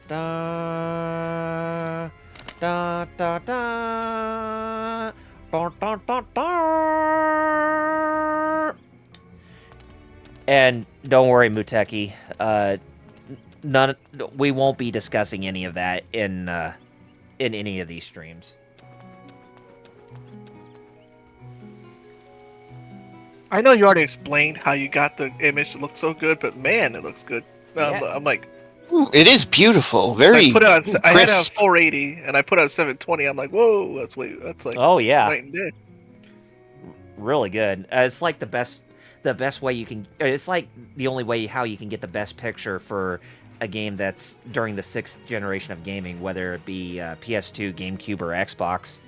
S2: Da, da, da, da. Da, da, da, da. And don't worry, Muteki. We won't be discussing any of that in any of these streams.
S1: I know you already explained how you got the image to look so good, but man, it looks good.
S2: Yeah.
S1: I'm like,
S3: It is beautiful. Very
S1: I put it on. I had it on
S3: crisp.
S1: 480, and I put it on 720. I'm like, whoa, that's like
S2: Oh yeah,
S1: night and day.
S2: really good. It's like the best way you can. It's like the only way how you can get the best picture for a game that's during the 6th generation of gaming, whether it be PS2, GameCube, or Xbox.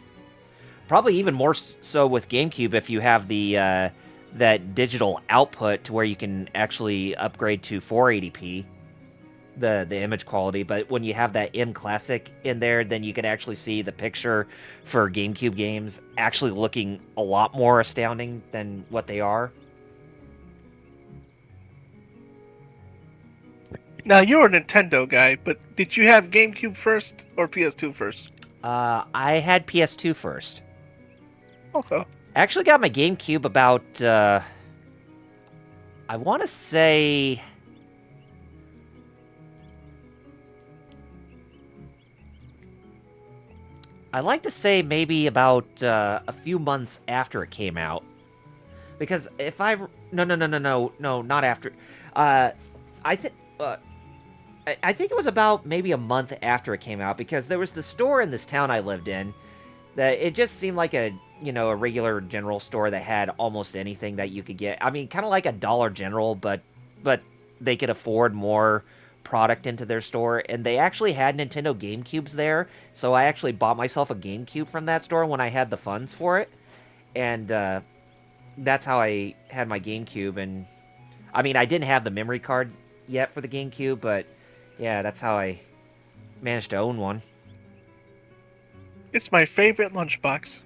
S2: Probably even more so with GameCube if you have the that digital output to where you can actually upgrade to 480p, the image quality. But when you have that M Classic in there, then you can actually see the picture for GameCube games actually looking a lot more astounding than what they are.
S1: Now, you're a Nintendo guy, but did you have GameCube first or PS2 first?
S2: I had PS2 first.
S1: Okay.
S2: I actually got my GameCube about, I want to say... I like to say maybe about a few months after it came out. Because if I... No, not after. I think it was about maybe a month after it came out, because there was the store in this town I lived in that it just seemed like a regular general store that had almost anything that you could get. I mean, kind of like a Dollar General, but they could afford more product into their store, and they actually had Nintendo GameCubes there, so I actually bought myself a GameCube from that store when I had the funds for it, and that's how I had my GameCube. And I mean, I didn't have the memory card yet for the GameCube, but yeah, that's how I managed to own one.
S1: It's my favorite lunchbox.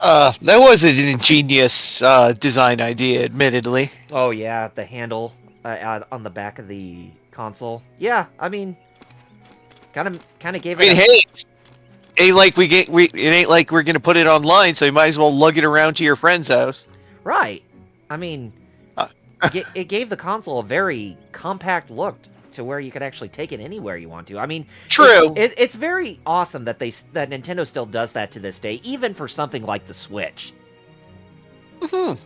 S3: That was an ingenious design idea, admittedly.
S2: Oh yeah, the handle on the back of the console. Yeah, I mean, kind of gave it.
S3: Hey, it ain't like we're gonna put it online, so you might as well lug it around to your friend's house.
S2: Right. I mean, it gave the console a very compact look to where you could actually take it anywhere you want to. I mean,
S3: true.
S2: It's very awesome that Nintendo still does that to this day, even for something like the Switch.
S3: Mm-hmm.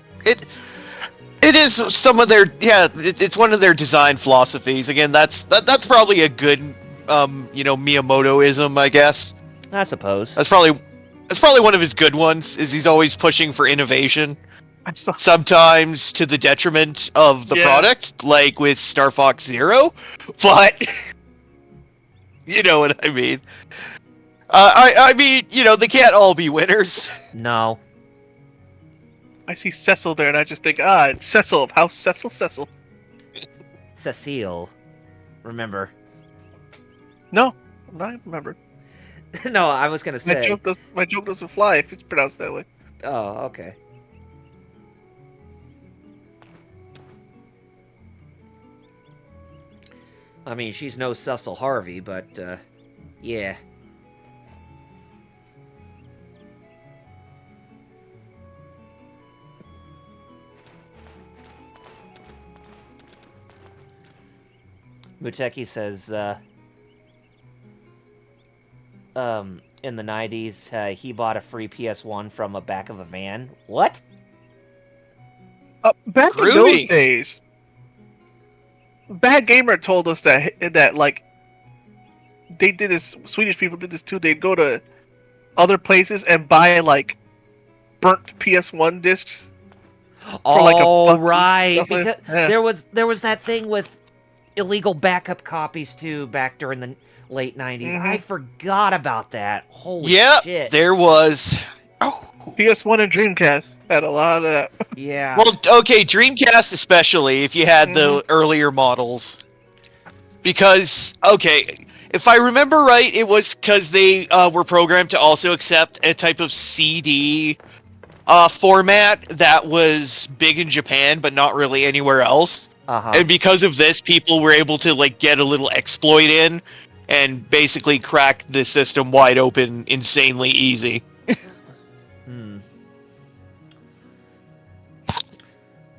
S3: It is some of their it's one of their design philosophies. Again, that's probably a good Miyamoto-ism, I guess.
S2: I suppose.
S3: That's probably one of his good ones. Is he's always pushing for innovation. Sometimes to the detriment of the product, like with Star Fox Zero, but you know what I mean. I mean, they can't all be winners.
S2: No.
S1: I see Cecil there, and I just think, it's Cecil of House Cecil.
S2: Cecile. Remember?
S1: No, I remember.
S2: No, I was gonna say.
S1: My joke doesn't fly if it's pronounced that way.
S2: Oh, okay. I mean, she's no Cecil Harvey, but, yeah. Muteki says, in the 90s, he bought a free PS1 from a back of a van. What?
S1: Back in those days, Bad Gamer told us that like they did this. Swedish people did this too. They'd go to other places and buy like burnt PS1 discs.
S2: Oh,
S1: like a
S2: right. Because there was that thing with illegal backup copies too back during the late 90s. Mm-hmm. I forgot about that. Holy shit.
S3: There was. Oh.
S1: PS1 and Dreamcast had a lot of that.
S2: Yeah.
S3: Well, okay, Dreamcast especially, if you had the earlier models. Because, okay, if I remember right, it was because they were programmed to also accept a type of CD format that was big in Japan, but not really anywhere else.
S2: Uh-huh.
S3: And because of this, people were able to like get a little exploit in and basically crack the system wide open insanely easy.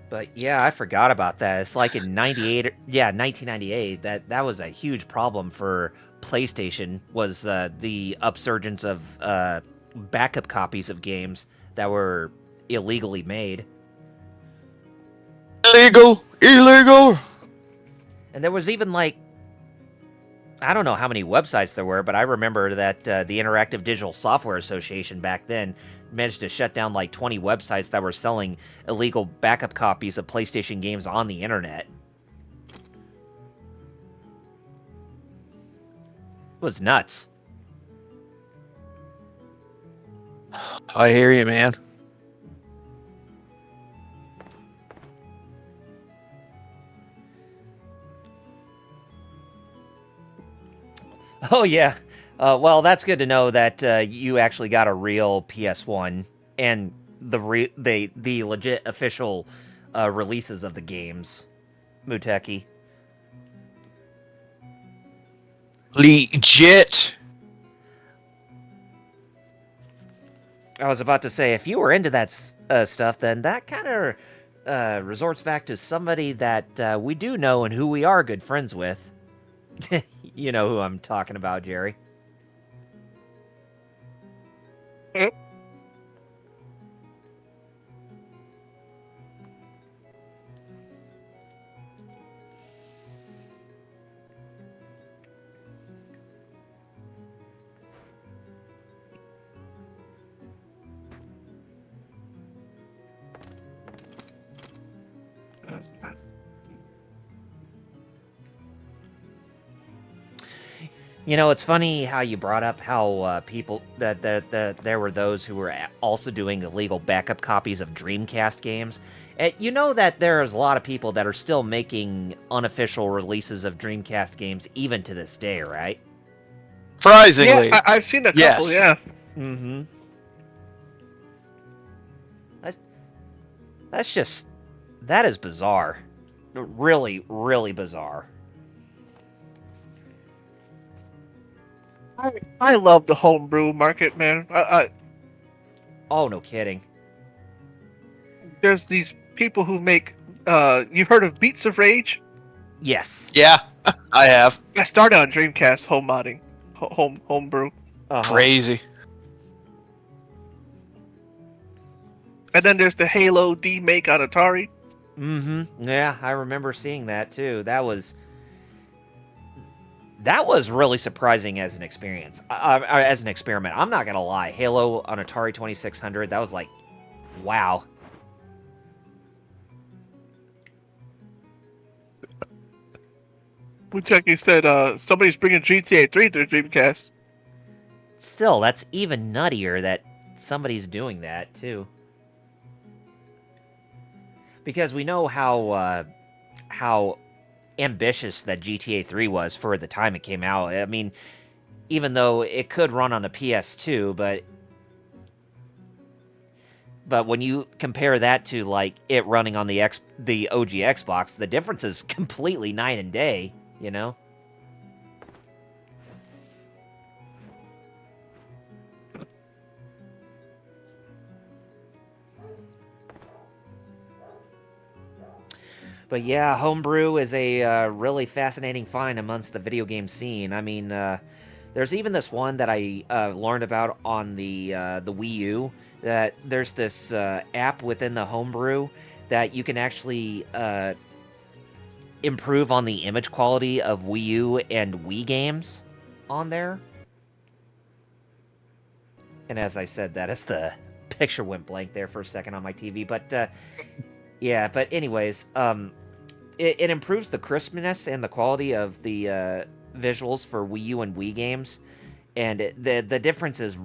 S2: But yeah, I forgot about that. It's like in 1998, that was a huge problem for PlayStation, was the upsurgence of backup copies of games that were illegally made.
S3: Illegal!
S2: And there was even like, I don't know how many websites there were, but I remember that the Interactive Digital Software Association back then managed to shut down like 20 websites that were selling illegal backup copies of PlayStation games on the internet. was nuts.
S3: I hear you, man.
S2: Oh yeah. Well, that's good to know that you actually got a real PS1 and the legit official releases of the games, Muteki.
S3: Legit.
S2: I was about to say, if you were into that stuff, then that kind of resorts back to somebody that we do know and who we are good friends with. You know who I'm talking about, Jerry. You know, it's funny how you brought up how people that there were those who were also doing illegal backup copies of Dreamcast games. You know that there's a lot of people that are still making unofficial releases of Dreamcast games even to this day, right?
S3: Surprisingly.
S1: Yeah, I've seen a couple.
S3: Yes.
S1: Yeah.
S2: Mm-hmm. That is bizarre. Really, really bizarre.
S1: I love the homebrew market, man.
S2: Oh, no kidding.
S1: There's these people who make. You heard of Beats of Rage?
S2: Yes.
S3: Yeah, I have.
S1: I started on Dreamcast home modding, homebrew,
S2: Uh-huh.
S3: Crazy.
S1: and then there's the Halo D make on Atari.
S2: Mm-hmm. Yeah, I remember seeing that too. That was really surprising as an experience, as an experiment. I'm not gonna lie. Halo on Atari 2600, that was like, wow.
S1: Muteki said somebody's bringing GTA 3 to Dreamcast.
S2: Still, that's even nuttier that somebody's doing that too. Because we know how ambitious that GTA 3 was for the time it came out. I mean, even though it could run on a PS2, but when you compare that to like it running on the OG Xbox, the difference is completely night and day, you know? But yeah, homebrew is a really fascinating find amongst the video game scene. I mean, there's even this one that I learned about on the Wii U. That there's this app within the homebrew that you can actually improve on the image quality of Wii U and Wii games on there. And as I said that, as the picture went blank there for a second on my TV, but yeah. But anyways, it improves the crispness and the quality of the visuals for Wii U and Wii games, and the difference is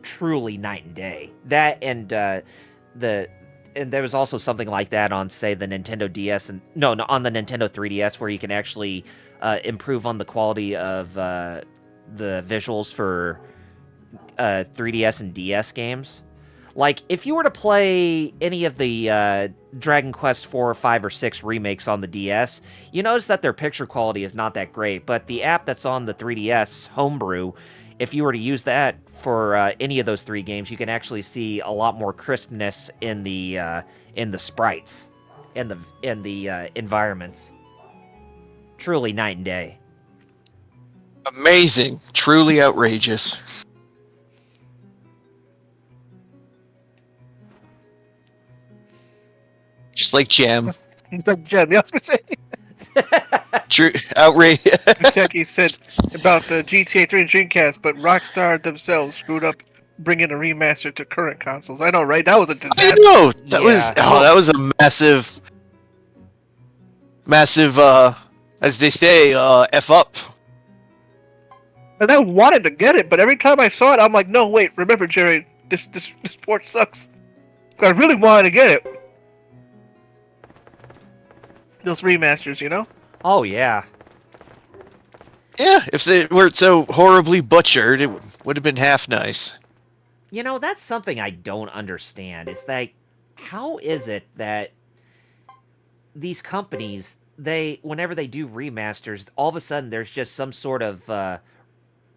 S2: truly night and day. That and there was also something like that on, say, the Nintendo DS and no, on the Nintendo 3DS, where you can actually improve on the quality of the visuals for 3DS and DS games. Like, if you were to play any of the Dragon Quest 4, 5, or 6 remakes on the DS, you notice that their picture quality is not that great, but the app that's on the 3DS, Homebrew, if you were to use that for any of those 3 games, you can actually see a lot more crispness in the sprites and the environments. Truly night and day.
S3: Amazing. Truly outrageous. Just like Gem.
S1: It's like Gem. Yeah, I was gonna say.
S3: True outrage.
S1: Muteki said about the GTA 3 and Dreamcast, but Rockstar themselves screwed up bringing a remaster to current consoles. I know, right? That was a disaster.
S3: I know. That
S2: Yeah.
S3: was a massive as they say, F up.
S1: And I wanted to get it, but every time I saw it, I'm like, no, wait, remember, Jerry, this port sucks. I really wanted to get it. Those remasters, you know?
S2: Oh yeah.
S3: Yeah, if they weren't so horribly butchered, it would have been half nice.
S2: You know, that's something I don't understand. Is like, how is it that these companies, whenever they do remasters, all of a sudden there's just some sort of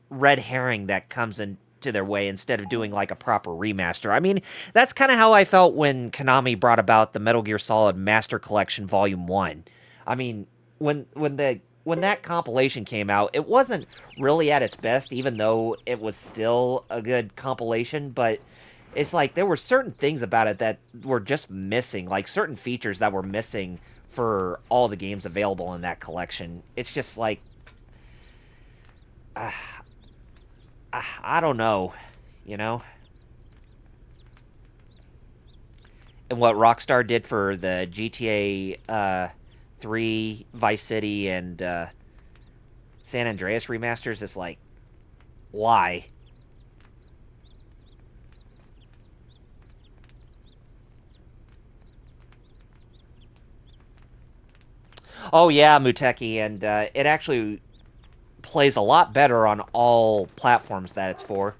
S2: red herring that comes into their way instead of doing like a proper remaster. I mean, that's kind of how I felt when Konami brought about the Metal Gear Solid Master Collection Volume 1. I mean, when that compilation came out, it wasn't really at its best, even though it was still a good compilation, but it's like there were certain things about it that were just missing, like certain features that were missing for all the games available in that collection. It's just like, I don't know, you know? And what Rockstar did for the GTA 3, Vice City, and San Andreas remasters is like, why? Oh yeah, Muteki, and it actually plays a lot better on all platforms that it's for.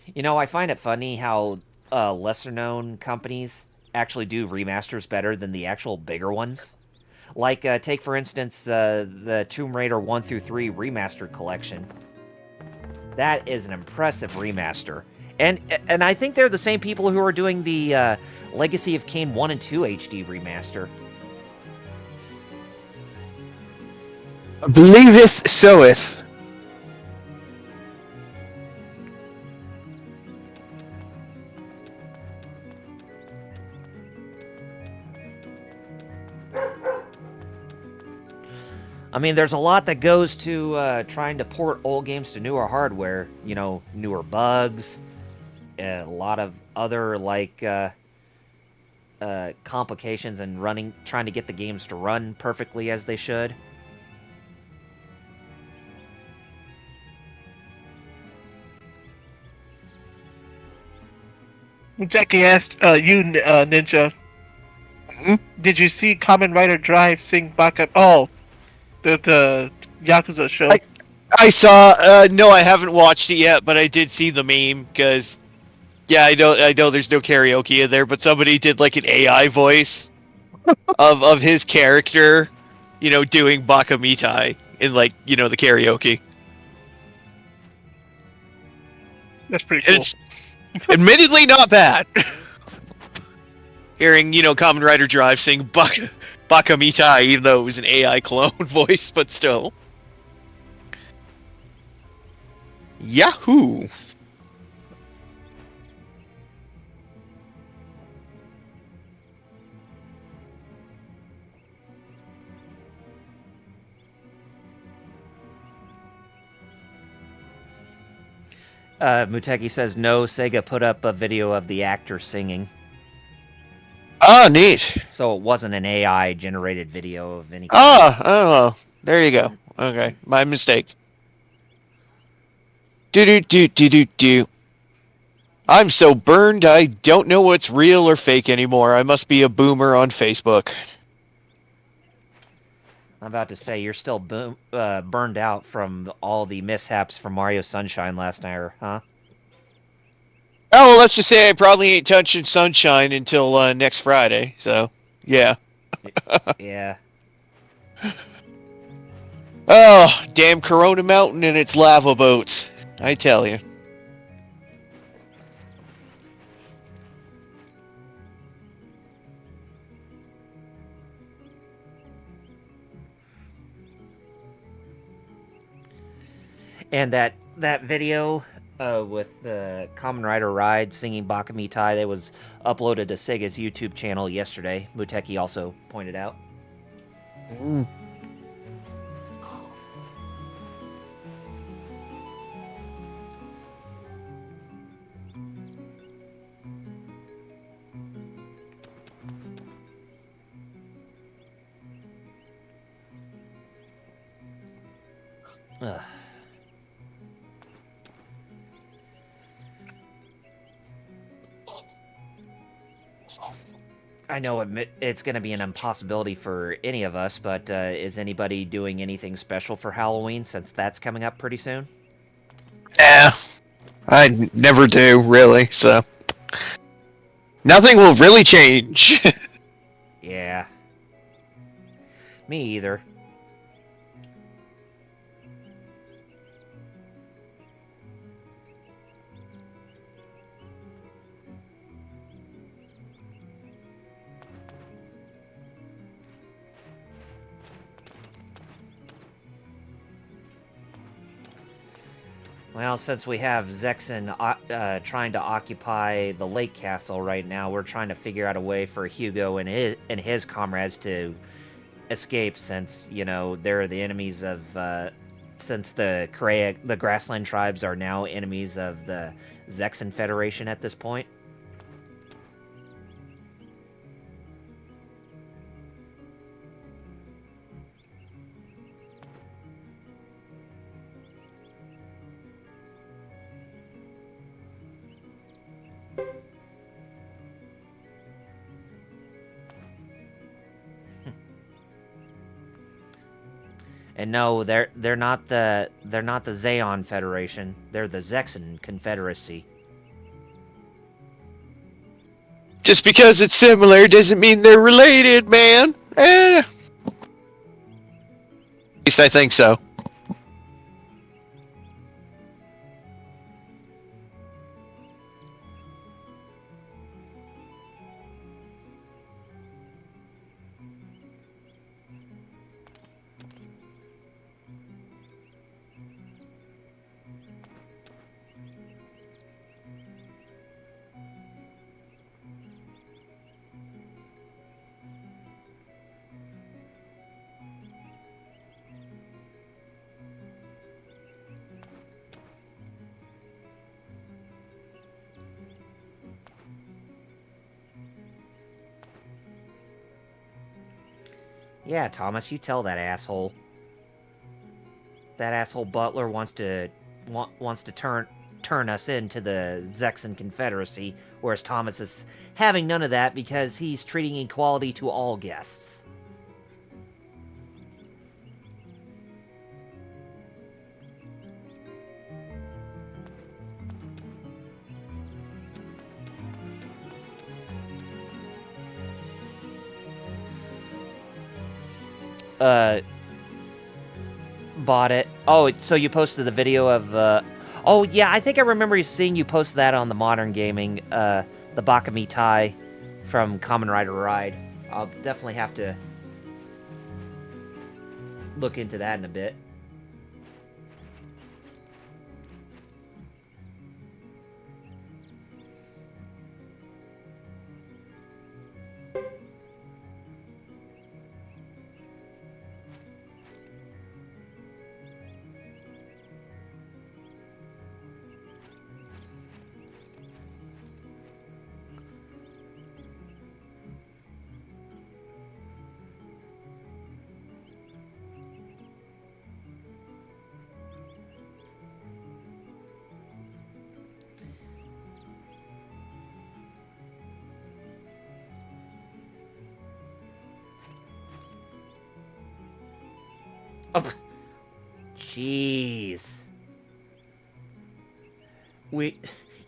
S2: You know, I find it funny how lesser-known companies actually do remasters better than the actual bigger ones. Like, take for instance the Tomb Raider 1 through 3 remastered collection. That is an impressive remaster. And I think they're the same people who are doing the Legacy of Kain 1 and 2 HD remaster.
S3: Believeth soweth.
S2: I mean, there's a lot that goes to trying to port old games to newer hardware. You know, newer bugs, a lot of other like complications and trying to get the games to run perfectly as they should.
S1: Jackie asked you, Ninja, did you see Kamen Rider Drive sing Baka? Oh, the Yakuza show.
S3: I saw. No, I haven't watched it yet, but I did see the meme because, yeah, I know. There's no karaoke in there, but somebody did like an AI voice of his character, you know, doing Baka Mitai in like the karaoke.
S1: That's pretty cool.
S3: It's admittedly not bad. Hearing Kamen Rider Drive sing Baka Mitai, even though it was an AI clone voice, but still. Yahoo!
S2: Muteki says no. Sega put up a video of the actor singing,
S3: Ah, neat.
S2: so it wasn't an AI generated video of any kind.
S3: Ah, oh, there you go. Okay, my mistake. Do. I'm so burned I don't know what's real or fake anymore. I must be a boomer on Facebook.
S2: I'm about to say you're still burned out from all the mishaps from Mario Sunshine last night, huh?
S3: Oh, well, let's just say I probably ain't touching Sunshine until next Friday. So, yeah.
S2: Yeah.
S3: Oh, damn Corona Mountain and its lava boats. I tell you.
S2: And that video with the Kamen Rider Ride singing Bakami Tai that was uploaded to Sega's YouTube channel yesterday, Muteki also pointed out. Ugh. I know it's going to be an impossibility for any of us, but is anybody doing anything special for Halloween since that's coming up pretty soon?
S3: Yeah, I never do, really, so. Nothing will really change.
S2: Yeah. Me either. Well, since we have Zexen trying to occupy the lake castle right now, we're trying to figure out a way for Hugo and his comrades to escape, since, you know, they're the enemies of, since the Grassland tribes are now enemies of the Zexen Federation at this point. And no, they're not the Zaon Federation. They're the Zexen Confederacy.
S3: Just because it's similar doesn't mean they're related, man. At least I think so.
S2: Yeah, Thomas, you tell that asshole. That asshole Butler wants to turn us into the Zexen Confederacy, whereas Thomas is having none of that because he's treating equality to all guests. Bought it. Oh, so you posted the video of, oh, yeah, I think I remember seeing you post that on the Modern Gaming, the Bakami Tai from Kamen Rider Ride. I'll definitely have to look into that in a bit. Oh, jeez.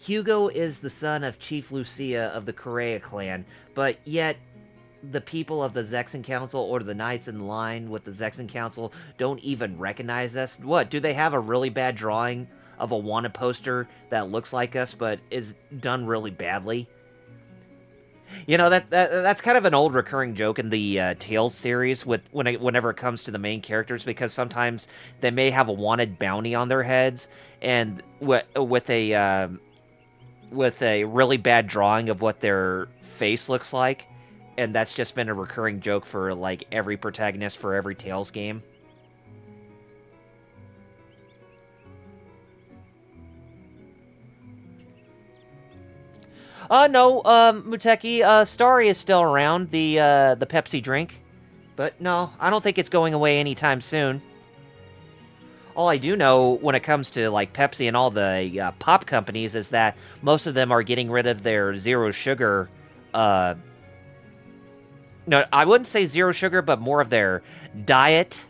S2: Hugo is the son of Chief Lucia of the Correa clan, but yet the people of the Zexen Council or the Knights in line with the Zexen Council don't even recognize us. What, do they have a really bad drawing of a wanted poster that looks like us but is done really badly? You know, that's kind of an old recurring joke in the Tales series whenever it comes to the main characters, because sometimes they may have a wanted bounty on their heads, and with a really bad drawing of what their face looks like, and that's just been a recurring joke for like every protagonist for every Tales game. No, Muteki, Starry is still around, the Pepsi drink. But no, I don't think it's going away anytime soon. All I do know when it comes to like Pepsi and all the pop companies is that most of them are getting rid of their zero sugar. No, I wouldn't say zero sugar, but more of their diet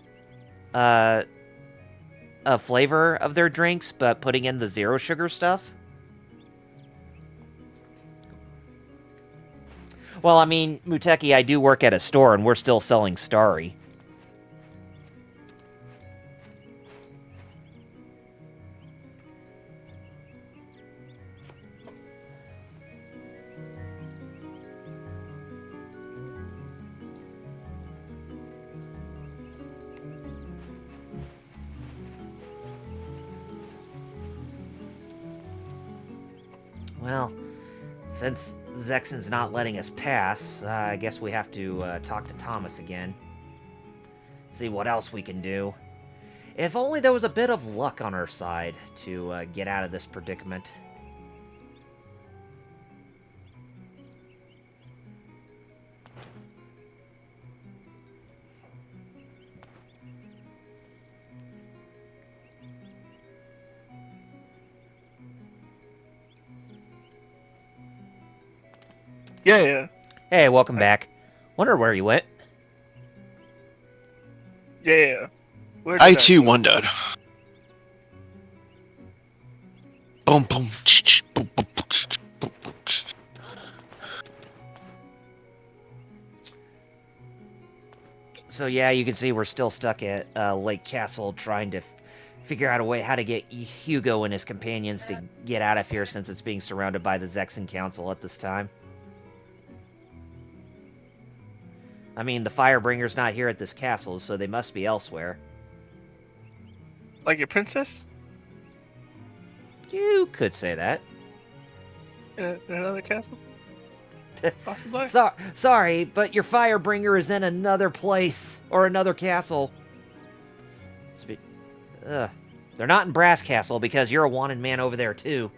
S2: flavor of their drinks, but putting in the zero sugar stuff. Well, I mean, Muteki, I do work at a store, and we're still selling Starry. Well, since Zexon's not letting us pass, I guess we have to talk to Thomas again. See what else we can do. If only there was a bit of luck on our side to get out of this predicament.
S1: Yeah.
S2: Hey, welcome back. Wonder where you went.
S1: Yeah. Where did
S3: I too wondered. Boom, boom, boom, boom, boom, boom.
S2: So yeah, you can see we're still stuck at Lake Castle trying to figure out a way how to get Hugo and his companions to get out of here since it's being surrounded by the Zexon Council at this time. I mean, the Firebringer's not here at this castle, so they must be elsewhere.
S1: Like your princess?
S2: You could say that.
S1: In another castle? Possibly?
S2: Sorry, but your Firebringer is in another place, or another castle. They're not in Brass Castle, because you're a wanted man over there, too.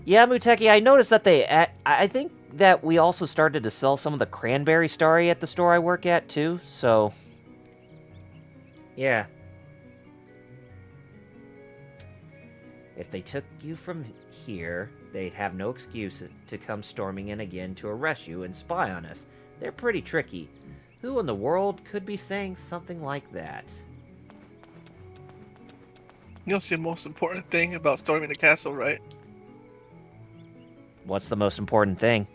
S2: Yeah, Muteki, I noticed that I think that we also started to sell some of the cranberry starry at the store I work at, too, so... Yeah. If they took you from here, they'd have no excuse to come storming in again to arrest you and spy on us. They're pretty tricky. Who in the world could be saying something like that?
S1: You don't see the most important thing about storming the castle, right?
S2: What's the most important thing?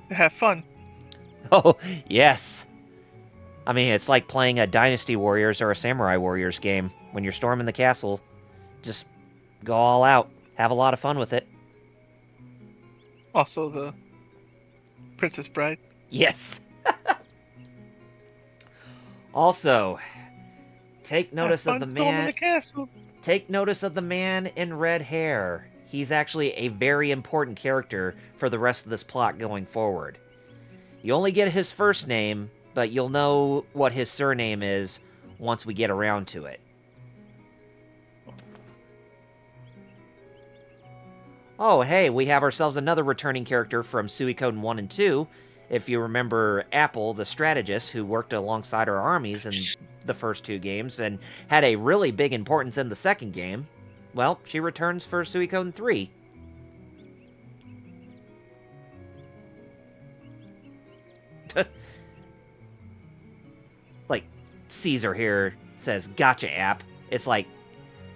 S1: To have fun.
S2: Oh, yes. I mean, it's like playing a Dynasty Warriors or a Samurai Warriors game. When you're storming the castle, just go all out. Have a lot of fun with it.
S1: Also the Princess Bride.
S2: Yes. Also, take notice of the
S1: storming
S2: man.
S1: the castle.
S2: Take notice of the man in red hair. He's actually a very important character for the rest of this plot going forward. You only get his first name, but you'll know what his surname is once we get around to it. Oh, hey, we have ourselves another returning character from Suikoden 1 and 2. If you remember Apple, the strategist who worked alongside our armies in the first two games and had a really big importance in the second game. Well, she returns for Suikoden 3. Like, Caesar here says, "Gotcha, app." It's like,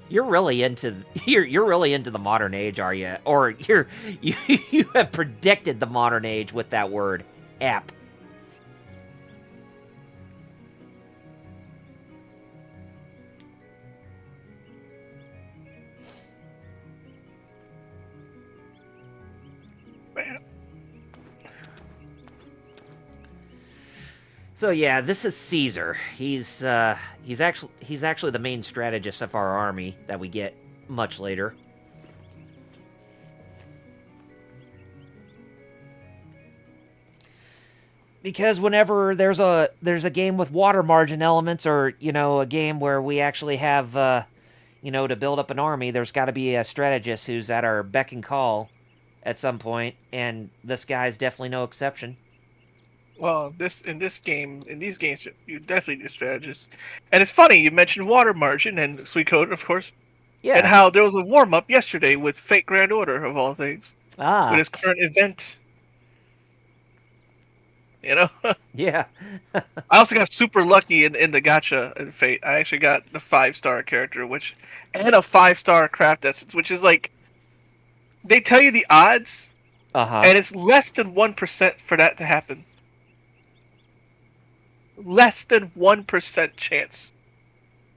S2: you're really into the modern age, are you? Or you have predicted the modern age with that word, app. So yeah, this is Caesar. He's actually the main strategist of our army that we get much later. Because whenever there's a game with water margin elements, or a game where we actually have to build up an army, there's got to be a strategist who's at our beck and call at some point, and this guy's definitely no exception.
S1: Well, in these games, you definitely do strategists. And it's funny you mentioned Water Margin and Suikoden, of course, and
S2: Yeah.
S1: how there was a warm up yesterday with Fate Grand Order of all things, with
S2: Ah.
S1: his current event. You know,
S2: Yeah.
S1: I also got super lucky in the gacha in Fate. I actually got the 5-star character, and a 5-star craft essence, which is like they tell you the odds,
S2: Uh-huh.
S1: and it's less than 1% for that to happen. Less than 1% chance,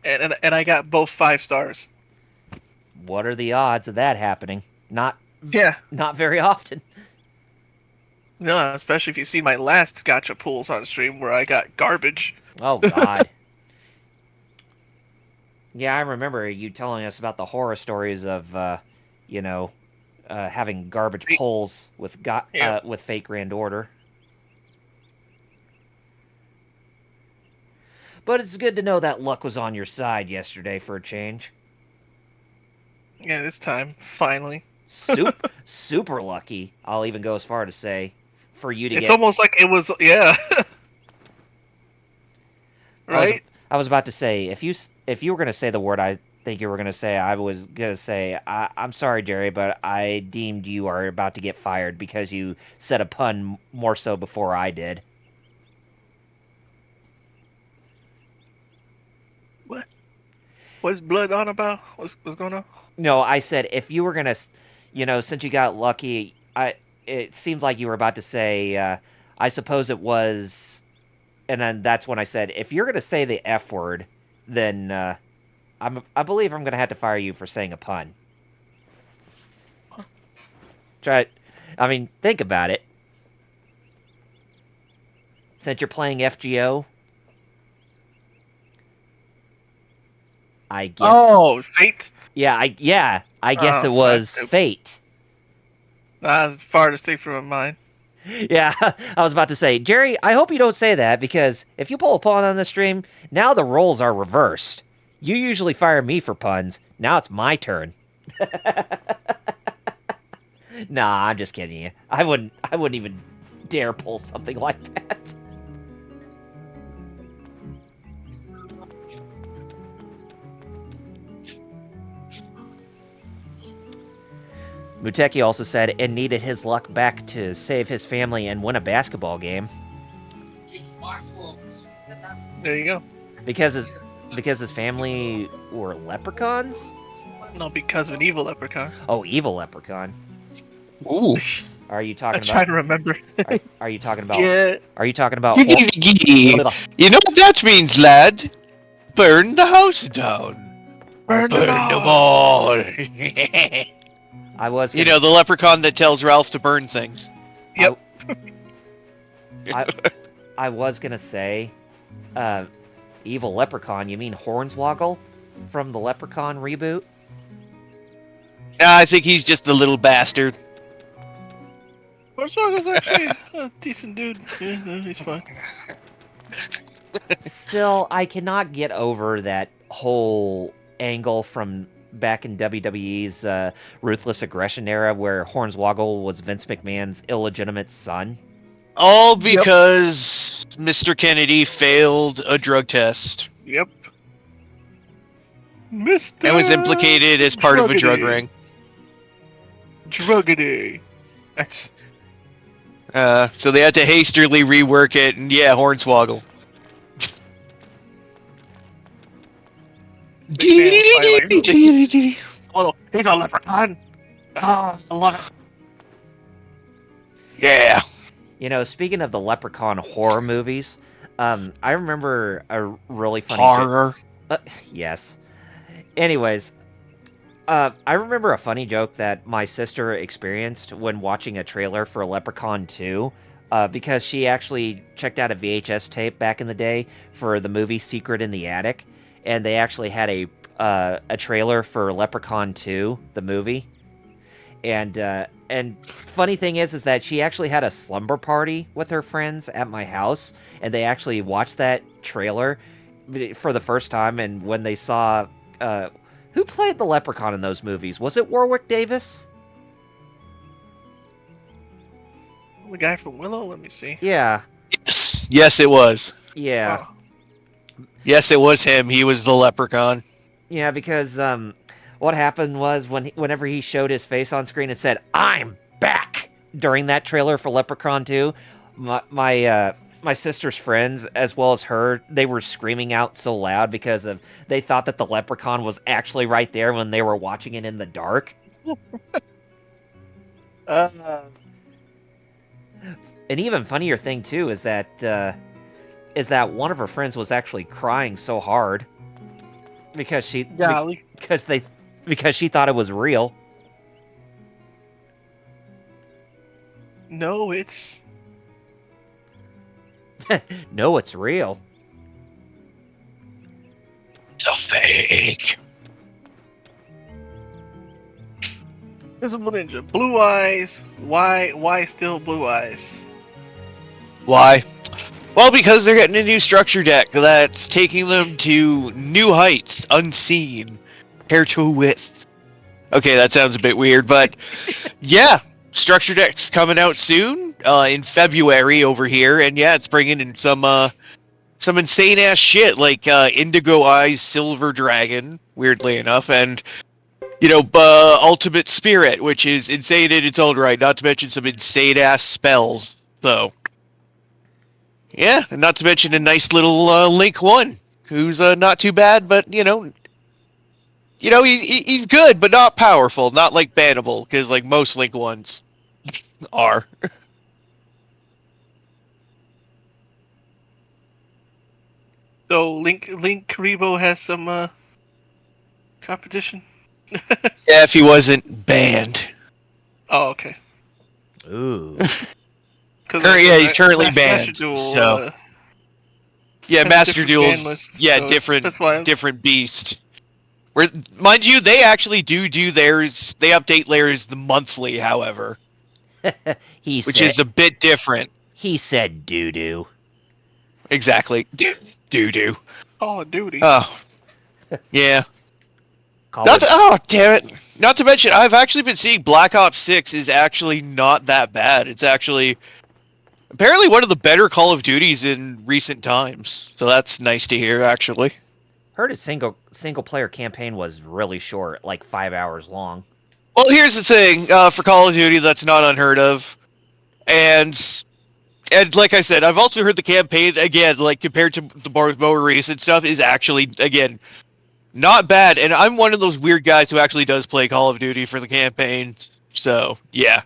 S1: and I got both 5 stars.
S2: What are the odds of that happening? Not
S1: Yeah,
S2: very often.
S1: no, especially if you see my last gacha pools on stream where I got garbage.
S2: Oh God. Yeah, I remember you telling us about the horror stories of, having garbage pulls with
S1: Yeah.
S2: with Fake Grand Order. But it's good to know that luck was on your side yesterday for a change.
S1: Yeah, this time finally.
S2: Super lucky. I'll even go as far to say for you to
S1: It's
S2: get.
S1: almost like it was, yeah. Right?
S2: I was about to say if you were gonna say the word I think you were gonna say, I was gonna say I'm sorry, Jerry, but I deemed you are about to get fired because you said a pun more so before I did.
S1: What? What's blood on about? What's going on?
S2: No, I said if you were gonna, since you got lucky, it seems like you were about to say, I suppose it was, and then that's when I said if you're gonna say the F word, then I believe I'm gonna have to fire you for saying a pun. I mean, think about it. Since you're playing FGO, I guess.
S1: Oh, Fate?
S2: Yeah, I guess it was Fate.
S1: That's far to see from mine.
S2: Yeah, I was about to say, Jerry, I hope you don't say that, because if you pull a pun on the stream, now the roles are reversed. You usually fire me for puns. Now it's my turn. Nah, I'm just kidding you. I wouldn't even dare pull something like that. Muteki also said it needed his luck back to save his family and win a basketball game.
S1: There you go.
S2: Because his family were leprechauns?
S1: No, because of an evil leprechaun.
S2: Oh, evil leprechaun.
S3: Ooh.
S2: Are you
S1: I'm
S2: talking
S1: trying
S2: about?
S1: to remember.
S2: Are you talking about?
S1: Yeah.
S2: Are you talking about?
S3: You know what that means, lad? Burn the house down.
S1: Burn them
S3: them
S1: all.
S3: all.
S2: I was.
S3: You know, the leprechaun that tells Ralph to burn things.
S1: Yep.
S2: I was gonna say, evil leprechaun. You mean Hornswoggle from the Leprechaun reboot?
S3: I think he's just a little bastard.
S1: Hornswoggle's actually a decent dude. Yeah, no, he's fine.
S2: Still, I cannot get over that whole angle from back in WWE's Ruthless Aggression era where Hornswoggle was Vince McMahon's illegitimate son.
S3: All because Mr. Kennedy failed a drug test.
S1: Yep. Mr.
S3: And was implicated as part of a drug
S1: Druggedy.
S3: ring.
S1: Druggedy.
S3: So they had to hastily rework it, and yeah, Hornswoggle.
S1: Oh, he's a leprechaun. Oh, I love it.
S3: Yeah.
S2: You know, speaking of the Leprechaun horror movies, I remember a really funny
S3: Horror.
S2: yes. Anyways, I remember a funny joke that my sister experienced when watching a trailer for Leprechaun 2, because she actually checked out a VHS tape back in the day for the movie Secret in the Attic, and they actually had a trailer for Leprechaun 2, the movie. And funny thing is that she actually had a slumber party with her friends at my house, and they actually watched that trailer for the first time. And when they saw who played the Leprechaun in those movies, was it Warwick Davis?
S1: The guy from Willow. Let me see.
S2: Yeah,
S3: Yes, it was.
S2: yeah,
S1: Oh,
S3: Yes, it was him. He was the leprechaun.
S2: yeah. Because what happened was whenever he showed his face on screen and said "I'm back" during that trailer for Leprechaun 2, my sister's friends as well as her, they were screaming out so loud because they thought that the Leprechaun was actually right there when they were watching it in the dark.
S1: uh,
S2: An even funnier thing too is that one of her friends was actually crying so hard because
S1: golly.
S2: because she thought it was real.
S1: No, it's
S2: No, it's real.
S3: It's a fake.
S1: Invisible Ninja. Blue eyes. Why still blue eyes?
S3: Why? Well, because they're getting a new structure deck that's taking them to new heights, unseen, hair to width. Okay, that sounds a bit weird, but yeah, structure deck's coming out soon, in February over here, and yeah, it's bringing in some insane ass shit like Indigo Eyes, Silver Dragon, weirdly enough, and Ultimate Spirit, which is insane in its own right. Not to mention some insane ass spells. So. Yeah, and not to mention a nice little Link 1, who's not too bad, but, he's good, but not powerful, not like bannable, because, like, most Link 1s are.
S1: So Link Karibo has some competition.
S3: Yeah, if he wasn't banned.
S1: Oh, okay.
S2: Ooh.
S3: He's currently banned,
S1: Master Duel,
S3: so... Yeah,
S1: has a
S3: Master
S1: different
S3: Duel's,
S1: ban list,
S3: yeah,
S1: so
S3: different,
S1: that's why
S3: different beast. Where, mind you, they actually do theirs, they update theirs the monthly, however, which is a bit different.
S2: He said doo doo.
S3: Exactly. Doo-doo.
S1: Call of Duty.
S3: Oh. Yeah.
S2: Call
S3: Oh, damn it. Not to mention, I've actually been seeing Black Ops 6 is actually not that bad. It's actually apparently one of the better Call of Duties in recent times. So that's nice to hear, actually.
S2: Heard his single player campaign was really short, like 5 hours long.
S3: Well, here's the thing. For Call of Duty, that's not unheard of. And like I said, I've also heard the campaign, again, like compared to the more recent stuff, is actually, again, not bad. And I'm one of those weird guys who actually does play Call of Duty for the campaign. So, yeah.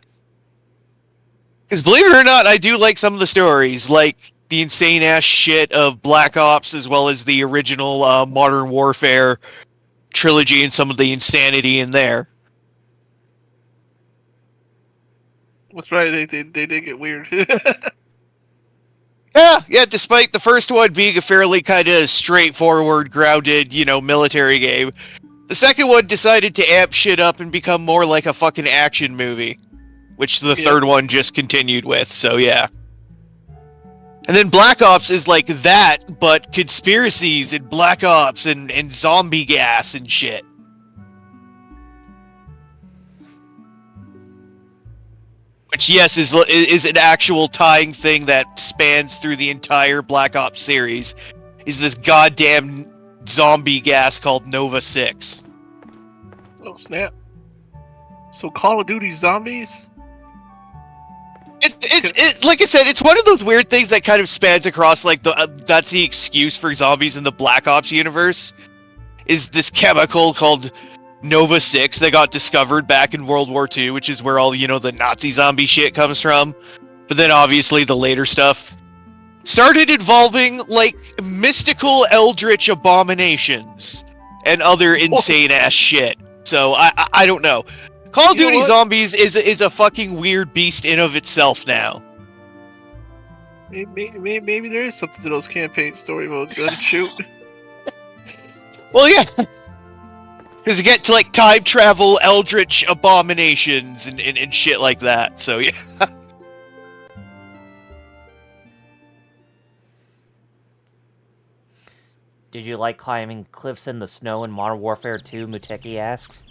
S3: Because believe it or not, I do like some of the stories, like the insane ass shit of Black Ops, as well as the original Modern Warfare trilogy and some of the insanity in there.
S1: That's right. They did get weird.
S3: Yeah, despite the first one being a fairly kind of straightforward, grounded, military game, the second one decided to amp shit up and become more like a fucking action movie, which the third one just continued with, so yeah. And then Black Ops is like that, but conspiracies and Black Ops and zombie gas and shit. Which, yes, is an actual tying thing that spans through the entire Black Ops series, is this goddamn zombie gas called Nova 6.
S1: Oh, snap. So Call of Duty Zombies?
S3: It's like I said, it's one of those weird things that kind of spans across, like, that's the excuse for zombies in the Black Ops universe, is this chemical called Nova 6 that got discovered back in World War II, which is where all, the Nazi zombie shit comes from. But then obviously the later stuff started involving, like, mystical eldritch abominations and other insane ass shit. So I don't know. Call of Duty Zombies is a fucking weird beast in of itself now.
S1: Maybe there is something to those campaign story modes. Shoot.
S3: Well, yeah. Because you get to, like, time travel, eldritch abominations, and shit like that, so yeah.
S2: Did you like climbing cliffs in the snow in Modern Warfare 2, Muteki asks?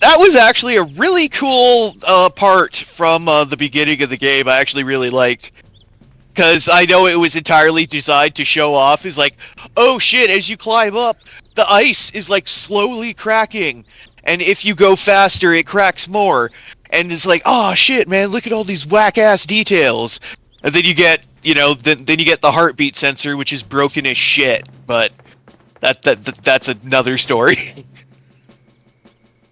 S3: that was actually a really cool part from the beginning of the game. I actually really liked. Because I know it was entirely designed to show off. Is like, oh shit, as you climb up, the ice is like slowly cracking. And if you go faster, it cracks more. And it's like, oh shit, man, look at all these whack-ass details. And then you get, then you get the heartbeat sensor, which is broken as shit. But that's another story.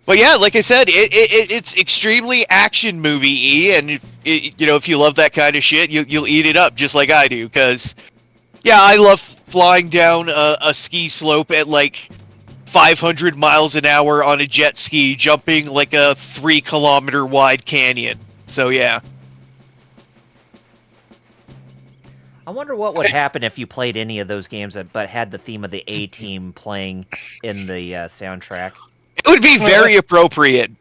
S3: But yeah, like I said, it's extremely action movie-y, and if you love that kind of shit, you'll eat it up just like I do. Because yeah, I love flying down a ski slope at like 500 miles an hour on a jet ski, jumping like a 3-kilometer wide canyon. So yeah.
S2: I wonder what would happen if you played any of those games but had the theme of the A-Team playing in the soundtrack.
S3: It would be very appropriate,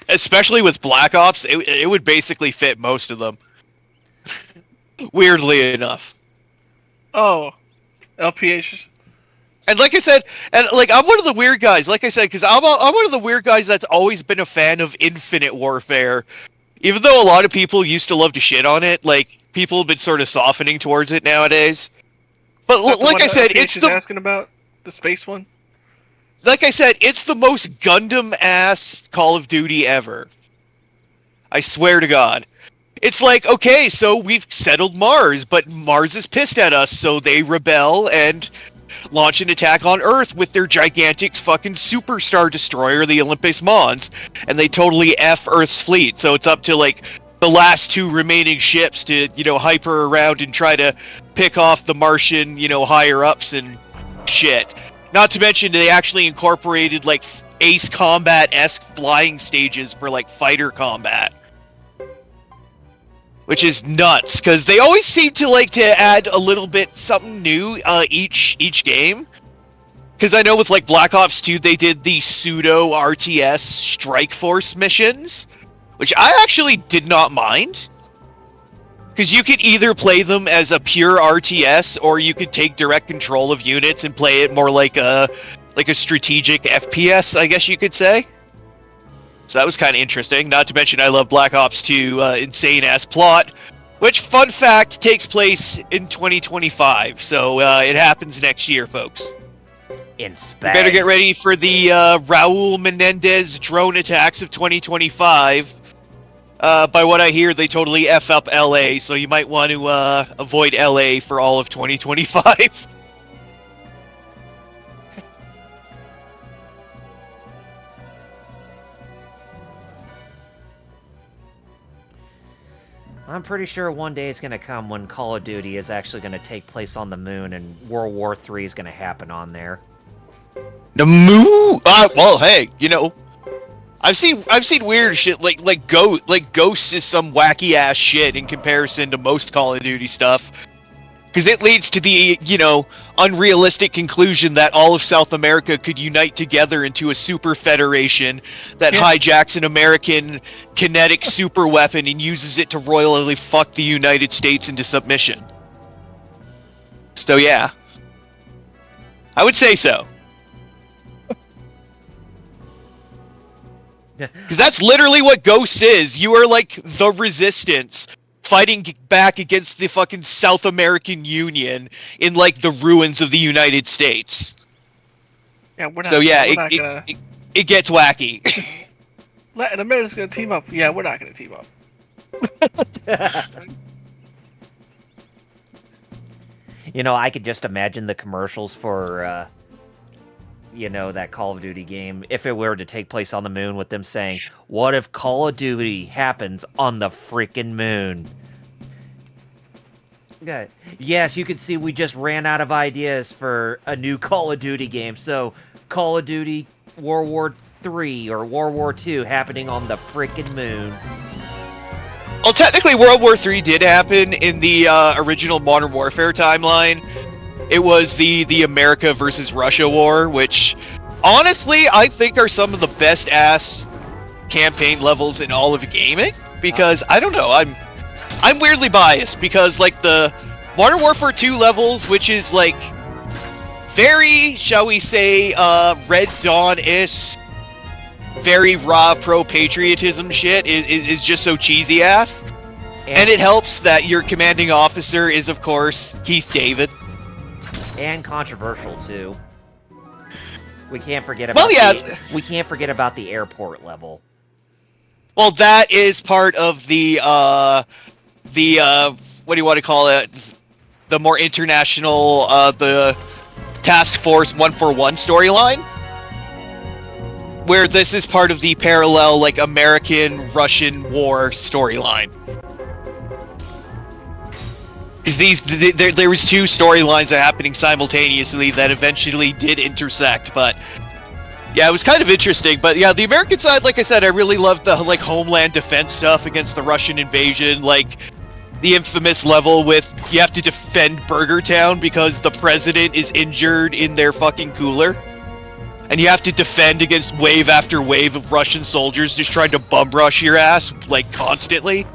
S3: especially with Black Ops. It would basically fit most of them. Weirdly enough.
S1: Oh, LPH.
S3: And like I said, I'm one of the weird guys. Like I said, because I'm one of the weird guys that's always been a fan of Infinite Warfare. Even though a lot of people used to love to shit on it, like people have been sort of softening towards it nowadays. But like I said, it's the
S1: asking about the space one.
S3: Like I said, it's the most Gundam-ass Call of Duty ever. I swear to God. It's like, okay, so we've settled Mars, but Mars is pissed at us, so they rebel and launch an attack on Earth with their gigantic fucking superstar destroyer, the Olympus Mons, and they totally F Earth's fleet, so it's up to, like, the last 2 remaining ships to, hyper around and try to pick off the Martian, higher-ups and shit. Not to mention, they actually incorporated, like, Ace Combat-esque flying stages for, like, fighter combat. Which is nuts, because they always seem to like to add a little bit something new each game. Because I know with, like, Black Ops 2, they did the pseudo-RTS Strike Force missions, which I actually did not mind. Because you could either play them as a pure RTS, or you could take direct control of units and play it more like a strategic FPS, I guess you could say. So that was kind of interesting. Not to mention, I love Black Ops 2 insane-ass plot, which, fun fact, takes place in 2025. So it happens next year, folks.
S2: In space.
S3: You better get ready for the Raul Menendez drone attacks of 2025. By what I hear, they totally F up LA, so you might want to avoid LA for all of 2025.
S2: I'm pretty sure one day is going to come when Call of Duty is actually going to take place on the moon, and World War III is going to happen on there.
S3: The moon? Well, hey, I've seen weird shit like Ghosts is some wacky ass shit in comparison to most Call of Duty stuff, because it leads to the unrealistic conclusion that all of South America could unite together into a super federation that hijacks an American kinetic super weapon and uses it to royally fuck the United States into submission. So yeah, I would say so. Because that's literally what Ghosts is. You are like the resistance fighting back against the fucking South American Union in like the ruins of the United States.
S1: Yeah, we're not.
S3: So yeah,
S1: it
S3: gets wacky.
S1: Latin America's gonna team up. Yeah, we're not gonna team up.
S2: I could just imagine the commercials for that Call of Duty game, if it were to take place on the moon, with them saying, what if Call of Duty happens on the freaking moon? Yeah. Yes, you can see we just ran out of ideas for a new Call of Duty game, so Call of Duty World War III or World War II happening on the freaking moon.
S3: Well, technically World War III did happen in the original Modern Warfare timeline. It was the America versus Russia war, which, honestly, I think are some of the best-ass campaign levels in all of gaming. Because, I don't know, I'm weirdly biased, because, like, the Modern Warfare 2 levels, which is, like, very, shall we say, Red Dawn-ish, very raw pro-patriotism shit is just so cheesy ass. And it helps that your commanding officer is, of course, Keith David.
S2: And controversial, too. We can't forget
S3: Well,
S2: about
S3: yeah.
S2: we can't forget about the airport level.
S3: Well, that is part of the what do you want to call it? The more international, the Task Force 141 storyline, where this is part of the parallel, like, American-Russian war storyline. Because there was two storylines that happening simultaneously that eventually did intersect, but yeah, it was kind of interesting. But yeah, the American side, like I said, I really loved the like homeland defense stuff against the Russian invasion, like the infamous level with you have to defend Burger Town because the president is injured in their fucking cooler. And you have to defend against wave after wave of Russian soldiers just trying to bum rush your ass, like, constantly.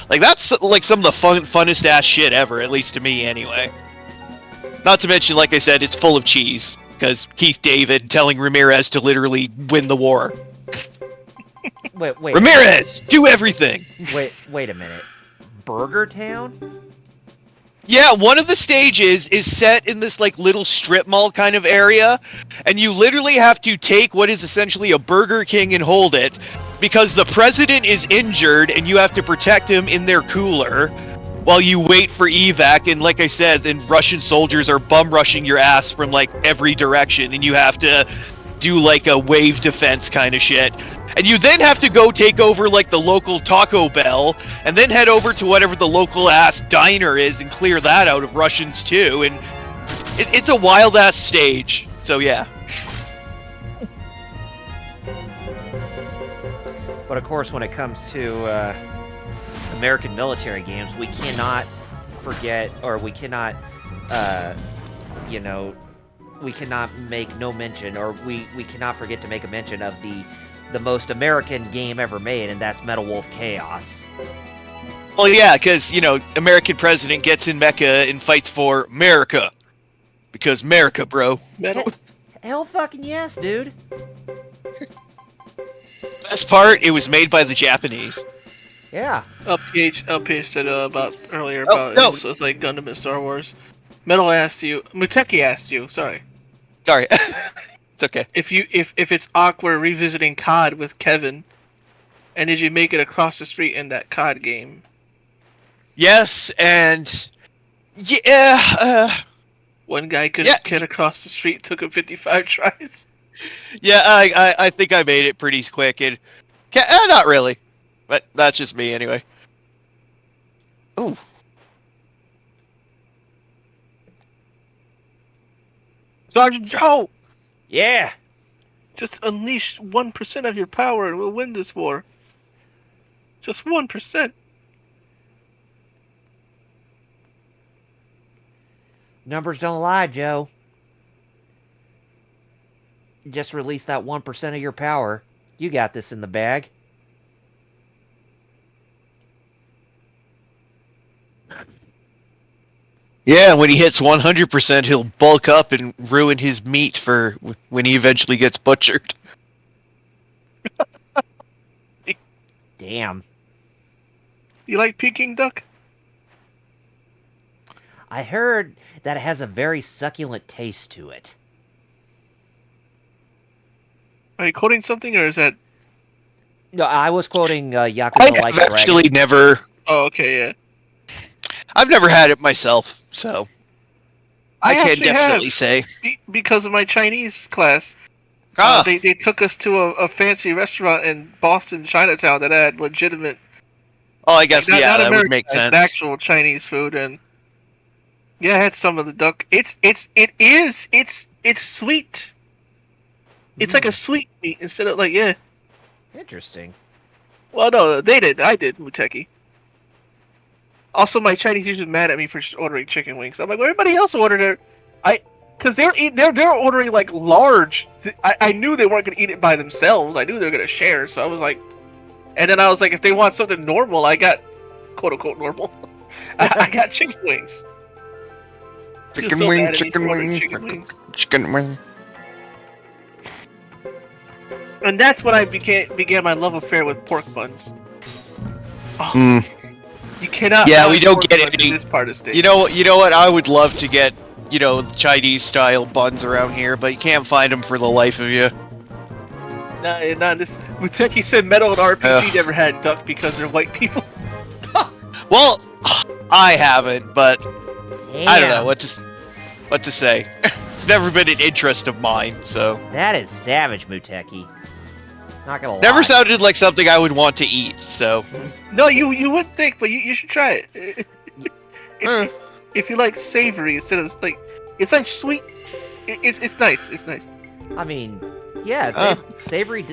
S3: Like, that's, like, some of the funnest ass shit ever, at least to me, anyway. Not to mention, like I said, it's full of cheese. Because Keith David telling Ramirez to literally win the war.
S2: Wait.
S3: Ramirez, do everything!
S2: Wait a minute. Burger Town?
S3: Yeah, one of the stages is set in this, like, little strip mall kind of area, and you literally have to take what is essentially a Burger King and hold it, because the president is injured, and you have to protect him in their cooler, while you wait for evac, and like I said, then Russian soldiers are bum-rushing your ass from, like, every direction, and you have to do, like, a wave defense kind of shit. And you then have to go take over, like, the local Taco Bell, and then head over to whatever the local-ass diner is and clear that out of Russians, too, and it's a wild-ass stage, so yeah.
S2: But of course, when it comes to American military games, we cannot forget, or we cannot, we cannot make no mention, or we cannot forget to make a mention of the most American game ever made, and that's Metal Wolf Chaos.
S3: Well, yeah, because, American president gets in Mecca and fights for America. Because America, bro.
S2: Hell fucking yes, dude.
S3: Best part, it was made by the Japanese.
S2: Yeah.
S1: LPH said earlier
S3: no.
S1: it's like Gundam and Star Wars. Metal asked you, Muteki asked you, sorry.
S3: Sorry. It's okay.
S1: If it's awkward revisiting COD with Kevin, and did you make it across the street in that COD game?
S3: Yes, and yeah.
S1: One guy couldn't get across the street. Took him 55 tries.
S3: Yeah, I think I made it pretty quick. And not really, but that's just me anyway. Ooh.
S1: Sergeant Joe!
S2: Yeah!
S1: Just unleash 1% of your power and we'll win this war. Just 1%.
S2: Numbers don't lie, Joe. Just release that 1% of your power. You got this in the bag.
S3: Yeah, when he hits 100%, he'll bulk up and ruin his meat for when he eventually gets butchered.
S2: Damn.
S1: You like Peking duck?
S2: I heard that it has a very succulent taste to it.
S1: Are you quoting something, or is that...
S2: No, I was quoting Yakuza Like
S3: I've actually
S2: Dragon.
S3: never...
S1: Oh, okay, yeah.
S3: I've never had it myself, so... I can definitely
S1: have,
S3: say.
S1: Because of my Chinese class. They took us to a fancy restaurant in Boston, Chinatown, that had legitimate...
S3: Oh, I guess,
S1: not
S3: that
S1: American,
S3: would make sense.
S1: Actual Chinese food, and... Yeah, I had some of the duck. It's sweet. It's like a sweet meat instead of
S2: Interesting.
S1: Well, no, they did. I did, Muteki. Also, my Chinese usually mad at me for just ordering chicken wings. I'm like, well, everybody else ordered it. Because they're ordering like large. I knew they weren't gonna eat it by themselves. I knew they were gonna share. So I was like, and then I was like, if they want something normal, I got quote unquote normal. I got chicken wings.
S3: Chicken wing.
S1: And that's when I began my love affair with pork buns. Oh,
S3: Mm.
S1: you cannot.
S3: Yeah,
S1: buy
S3: we don't
S1: pork
S3: get
S1: buns
S3: any-
S1: in this part of state.
S3: You know what? I would love to get, Chinese style buns around here, but you can't find them for the life of you.
S1: Nah, this Muteki said Metal and RPG never had duck because they're white people.
S3: Well, I haven't, but
S2: Damn.
S3: I don't know what to say. It's never been an interest of mine, so
S2: That is savage, Muteki. Not gonna lie.
S3: never sounded like something I would want to eat. So
S1: No, you wouldn't think, but you should try it.
S3: Eh.
S1: If you like savory instead of like, it's like sweet. It's nice. It's nice.
S2: I mean, yeah, savory.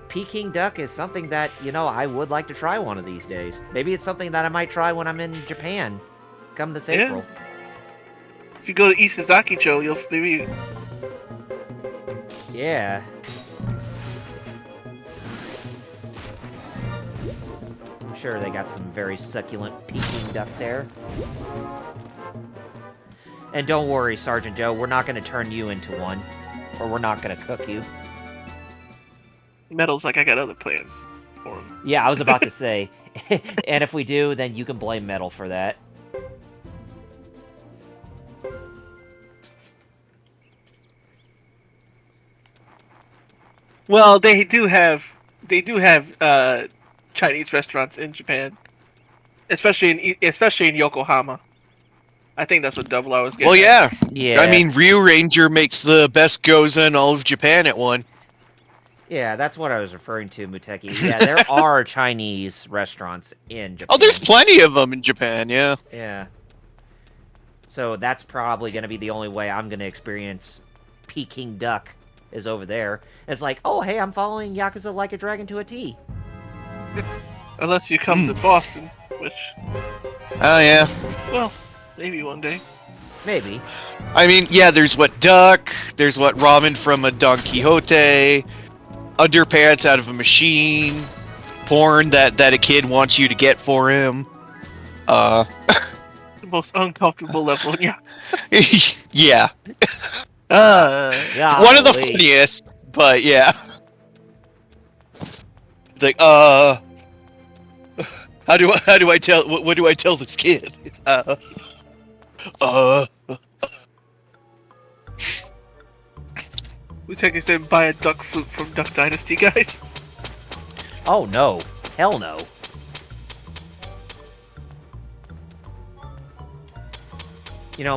S2: Peking duck is something that I would like to try one of these days. Maybe it's something that I might try when I'm in Japan, come this
S1: Yeah.
S2: April.
S1: If you go to Isazaki-cho, you'll maybe.
S2: Yeah. I'm sure they got some very succulent Peking duck there. And don't worry, Sergeant Joe, we're not going to turn you into one. Or we're not going to cook you.
S1: Metal's like, I got other plans for him.
S2: Yeah, I was about to say. And if we do, then you can blame Metal for that.
S1: Well, they do have Chinese restaurants in Japan, especially in Yokohama. I think that's what Double R was getting.
S3: well, yeah.
S2: Yeah.
S3: I mean, Rio Ranger makes the best gyoza in all of Japan at one.
S2: Yeah, that's what I was referring to, Muteki. Yeah, there are Chinese restaurants in Japan.
S3: Oh, there's plenty of them in Japan. Yeah.
S2: Yeah. So that's probably going to be the only way I'm going to experience Peking duck is over there. It's like, oh, hey, I'm following Yakuza Like a Dragon to a T.
S1: Unless you come to Boston, which,
S3: Oh yeah.
S1: well, maybe one day.
S2: Maybe.
S3: I mean, yeah. There's what duck. There's what ramen from a Don Quixote. Underpants out of a machine. Porn that a kid wants you to get for him.
S1: The most uncomfortable level. Yeah.
S3: Yeah.
S1: Uh,
S3: One of the
S2: Golly.
S3: funniest, but yeah. Like, how do I tell? What do I tell this kid?
S1: Muteki said buy a duck flute from Duck Dynasty, guys.
S2: Oh, no. Hell no.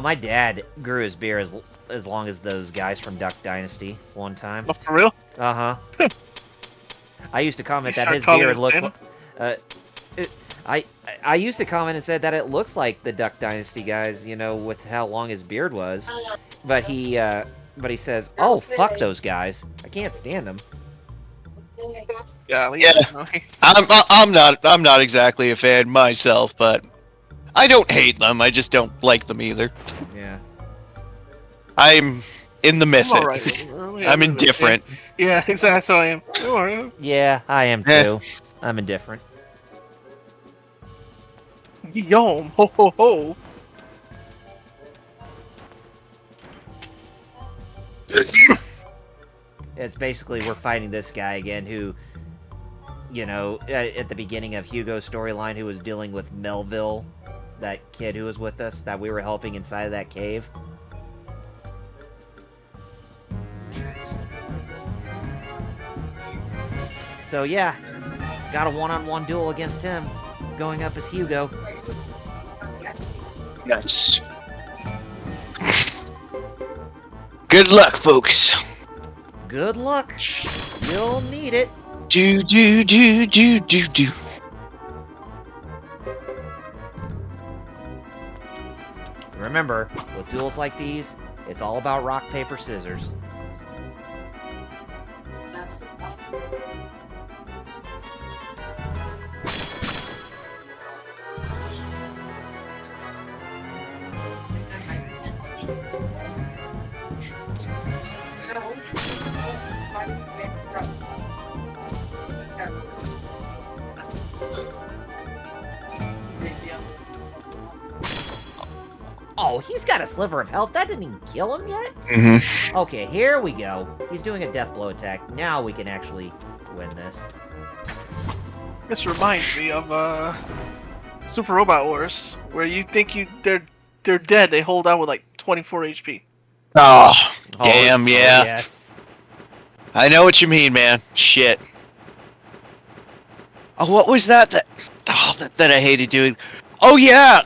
S2: My dad grew his beard as long as those guys from Duck Dynasty one time.
S1: Oh, for real?
S2: Uh-huh. I used to comment
S1: You
S2: that
S1: start
S2: his
S1: calling
S2: beard
S1: him
S2: looks
S1: Santa?
S2: like... I used to comment and said that it looks like the Duck Dynasty guys, with how long his beard was. But he says, oh, fuck those guys. I can't stand them.
S1: Golly.
S3: Yeah.
S1: Okay.
S3: I'm not exactly a fan myself, but I don't hate them. I just don't like them either.
S2: Yeah.
S3: I'm in the
S1: I'm
S3: miss it.
S1: alright with it.
S3: I'm indifferent.
S1: Yeah, exactly. So I am. I'm alright.
S2: Yeah, I am
S3: Eh.
S2: too. I'm indifferent.
S1: Yom, ho ho ho.
S2: It's basically we're fighting this guy again who, at the beginning of Hugo's storyline, who was dealing with Melville, that kid who was with us, that we were helping inside of that cave. So yeah, got a one-on-one duel against him, going up as Hugo.
S3: Nice. Good luck, folks.
S2: Good luck. You'll need it.
S3: Do.
S2: Remember, with duels like these, it's all about rock, paper, scissors. No, he's got a sliver of health. That didn't even kill him yet?
S3: Mm-hmm.
S2: Okay, here we go. He's doing a death blow attack. Now we can actually win this.
S1: This reminds me of Super Robot Wars, where you think they're dead. They hold out with like 24 HP.
S3: Oh,
S2: Oh,
S3: damn,
S2: oh,
S3: yeah.
S2: yes.
S3: I know what you mean, man. Shit. Oh, what was that? That I hated doing. Oh, yeah!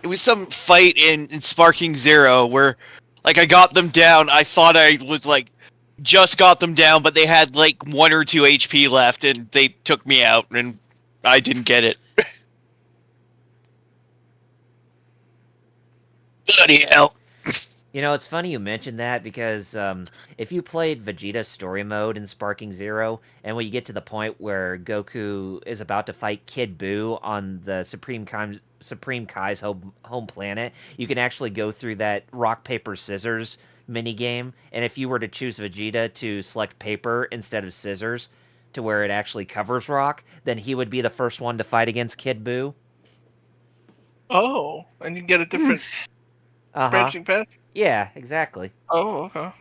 S3: It was some fight in Sparking Zero where, like, I got them down. I thought I was, like, just got them down, but they had, like, 1 or 2 HP left, and they took me out, and I didn't get it. Bloody hell.
S2: You know, it's funny you mentioned that because if you played Vegeta's story mode in Sparking Zero, and when you get to the point where Goku is about to fight Kid Buu on the Supreme Kai's home planet, you can actually go through that rock, paper, scissors minigame, and if you were to choose Vegeta to select paper instead of scissors, to where it actually covers rock, then he would be the first one to fight against Kid Buu.
S1: Oh, and you get a different
S2: Uh-huh.
S1: branching path?
S2: Yeah, exactly.
S1: Oh, okay.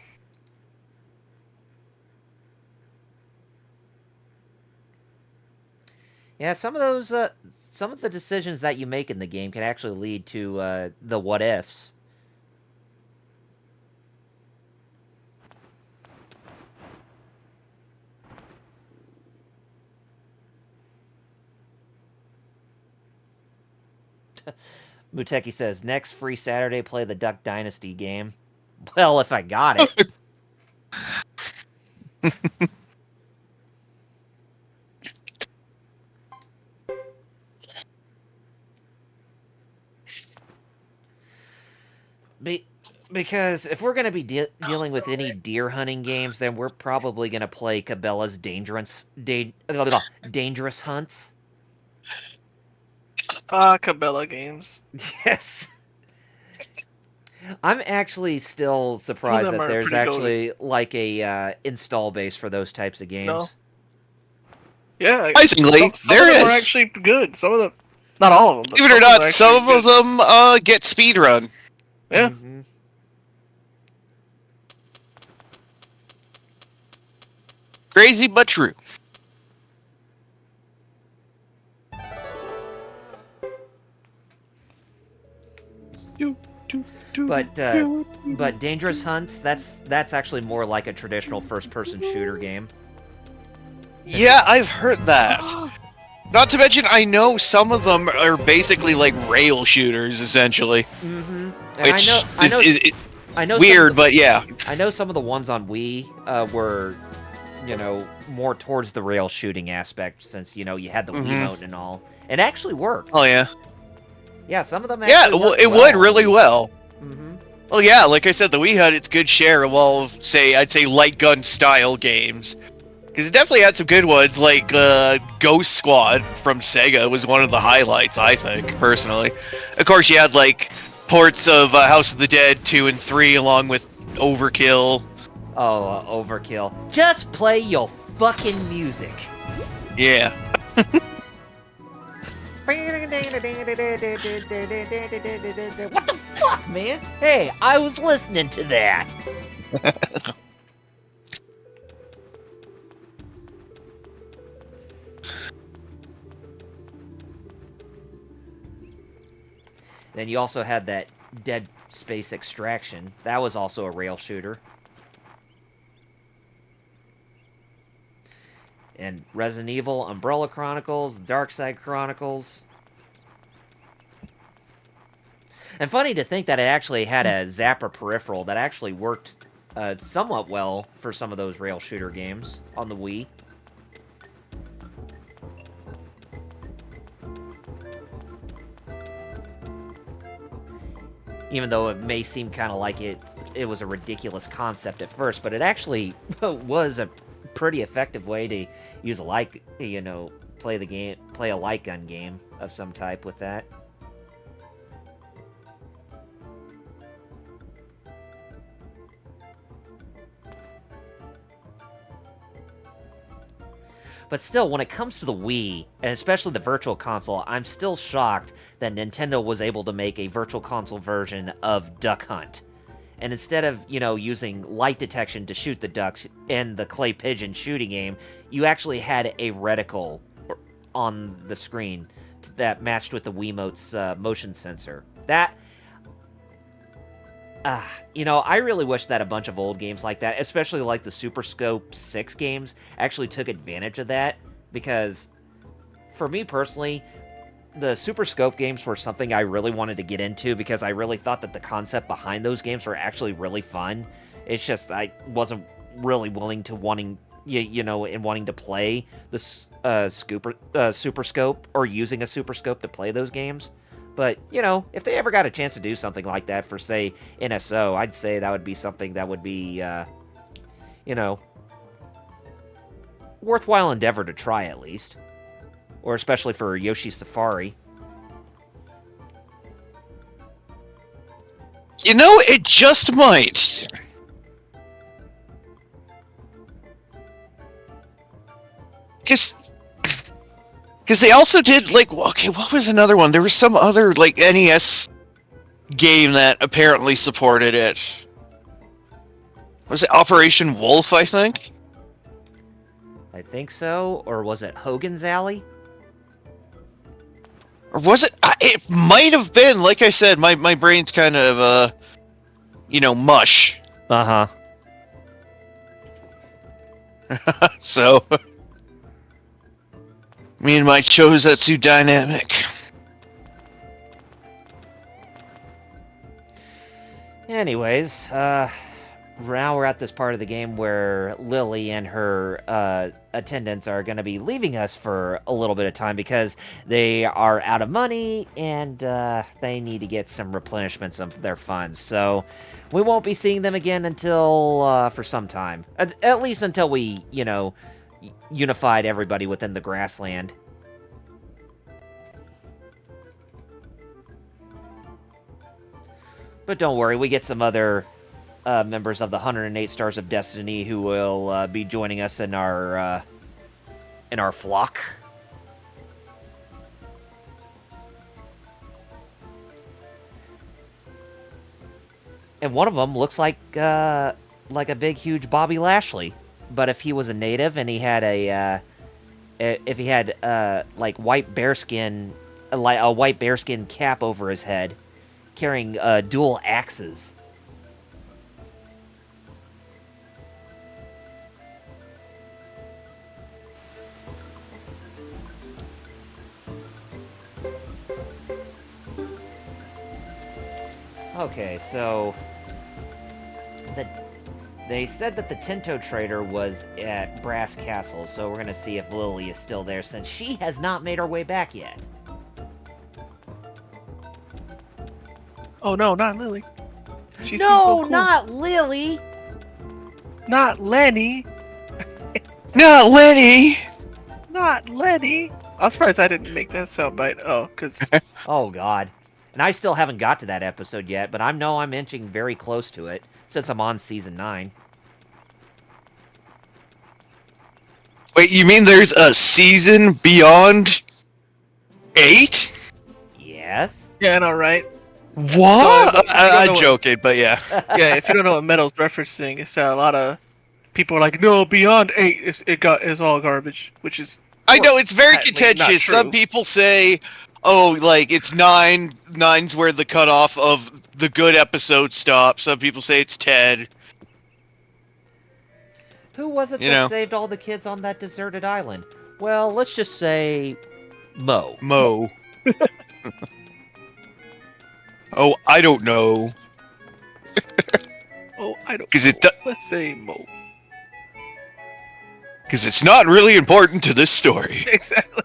S2: Yeah, some of the decisions that you make in the game can actually lead to the what ifs. Muteki says, next free Saturday, play the Duck Dynasty game. Well, if I got it. Because if we're going to be dealing with any deer hunting games, then we're probably going to play Cabela's Dangerous Hunts.
S1: Cabela games.
S2: Yes. I'm actually still surprised that there's actually like a install base for those types of games.
S1: No. Yeah,
S3: Surprisingly,
S1: some
S3: there
S1: of them
S3: is.
S1: are actually good. Some of them, not all of them. But
S3: Believe it or not, some of them get speedrun.
S1: Yeah.
S2: Mm-hmm.
S3: Crazy but true.
S2: But Dangerous Hunts, that's actually more like a traditional first-person shooter game.
S3: Yeah, I've heard that. Not to mention, I know some of them are basically like rail shooters, essentially.
S2: Mm-hmm.
S3: Which
S2: I know
S3: weird, but yeah.
S2: I know some of the ones on Wii were, more towards the rail shooting aspect, since you had the Wiimote and all. It actually worked.
S3: Oh yeah.
S2: Yeah, some of them.
S3: Yeah, it would really well.
S2: Mm-hmm.
S3: Well, yeah, like I said, the Wii had its good share of I'd say light gun style games. Because it definitely had some good ones, like Ghost Squad from Sega was one of the highlights, I think, personally. Of course, you had, like, ports of House of the Dead 2 and 3, along with Overkill.
S2: Oh, Overkill. Just play your fucking music.
S3: Yeah.
S2: What the fuck, man? Hey, I was listening to that. Then you also had that Dead Space Extraction. That was also a rail shooter. And Resident Evil, Umbrella Chronicles, Dark Side Chronicles. And funny to think that it actually had a zapper peripheral that actually worked somewhat well for some of those rail shooter games on the Wii. Even though it may seem kind of like it was a ridiculous concept at first, but it actually was a pretty effective way to use play a light gun game of some type with that. But still, when it comes to the Wii, and especially the Virtual Console, I'm still shocked that Nintendo was able to make a Virtual Console version of Duck Hunt. And instead of, using light detection to shoot the ducks in the clay pigeon shooting game, you actually had a reticle on the screen that matched with the Wiimote's motion sensor. I really wish that a bunch of old games like that, especially like the Super Scope 6 games, actually took advantage of that, because for me personally, the Super Scope games were something I really wanted to get into because I really thought that the concept behind those games were actually really fun. It's just I wasn't really willing to wanting to play the Super Scope or using a Super Scope to play those games. But, if they ever got a chance to do something like that for, say, NSO, I'd say that would be something that would be, worthwhile endeavor to try at least. Or especially for Yoshi Safari.
S3: It just might. Because they also did, what was another one? There was some other, NES game that apparently supported it. Was it Operation Wolf, I think?
S2: I think so. Or was it Hogan's Alley?
S3: Or was it? It might have been. Like I said, my brain's kind of, mush.
S2: Uh-huh.
S3: So, me and my Chozetsu dynamic.
S2: Anyways, now we're at this part of the game where Lily and her attendants are going to be leaving us for a little bit of time because they are out of money and they need to get some replenishments of their funds. So we won't be seeing them again until for some time. At least until we, unified everybody within the grassland. But don't worry, we get some other members of the 108 Stars of Destiny who will be joining us in our flock. And one of them looks like a big, huge Bobby Lashley. But if he was a native and he had white bearskin, like a white bearskin cap over his head, carrying dual axes. Okay, so they said that the Tento trader was at Brass Castle, so we're gonna see if Lily is still there since she has not made her way back yet.
S1: Oh no, not Lily. She's
S2: No,
S1: so cool.
S2: not Lily!
S1: Not Lenny.
S3: Not Lenny!
S1: Not Lenny. I'm surprised I didn't make that soundbite. Oh, because
S2: Oh god. And I still haven't got to that episode yet, but I'm inching very close to it, since I'm on Season 9.
S3: Wait, you mean there's a season beyond 8?
S2: Yes?
S1: yeah, I know, right?
S3: What?
S1: No,
S3: I'm joking, but yeah.
S1: Yeah, if you don't know what Metal's referencing, it's a lot of people are like, no, beyond 8 is all garbage, which is.
S3: I know, it's very
S1: patently not
S3: contentious.
S1: true.
S3: Some people say, it's 9. 9's where the cutoff of the good episode stops. Some people say it's 10.
S2: Who was it that saved all the kids on that deserted island? Well, let's just say Mo.
S3: Mo. Oh, I don't know.
S1: Oh, I don't.
S3: 'Cause it
S1: know. Let's say Mo.
S3: Because it's not really important to this story.
S1: Exactly.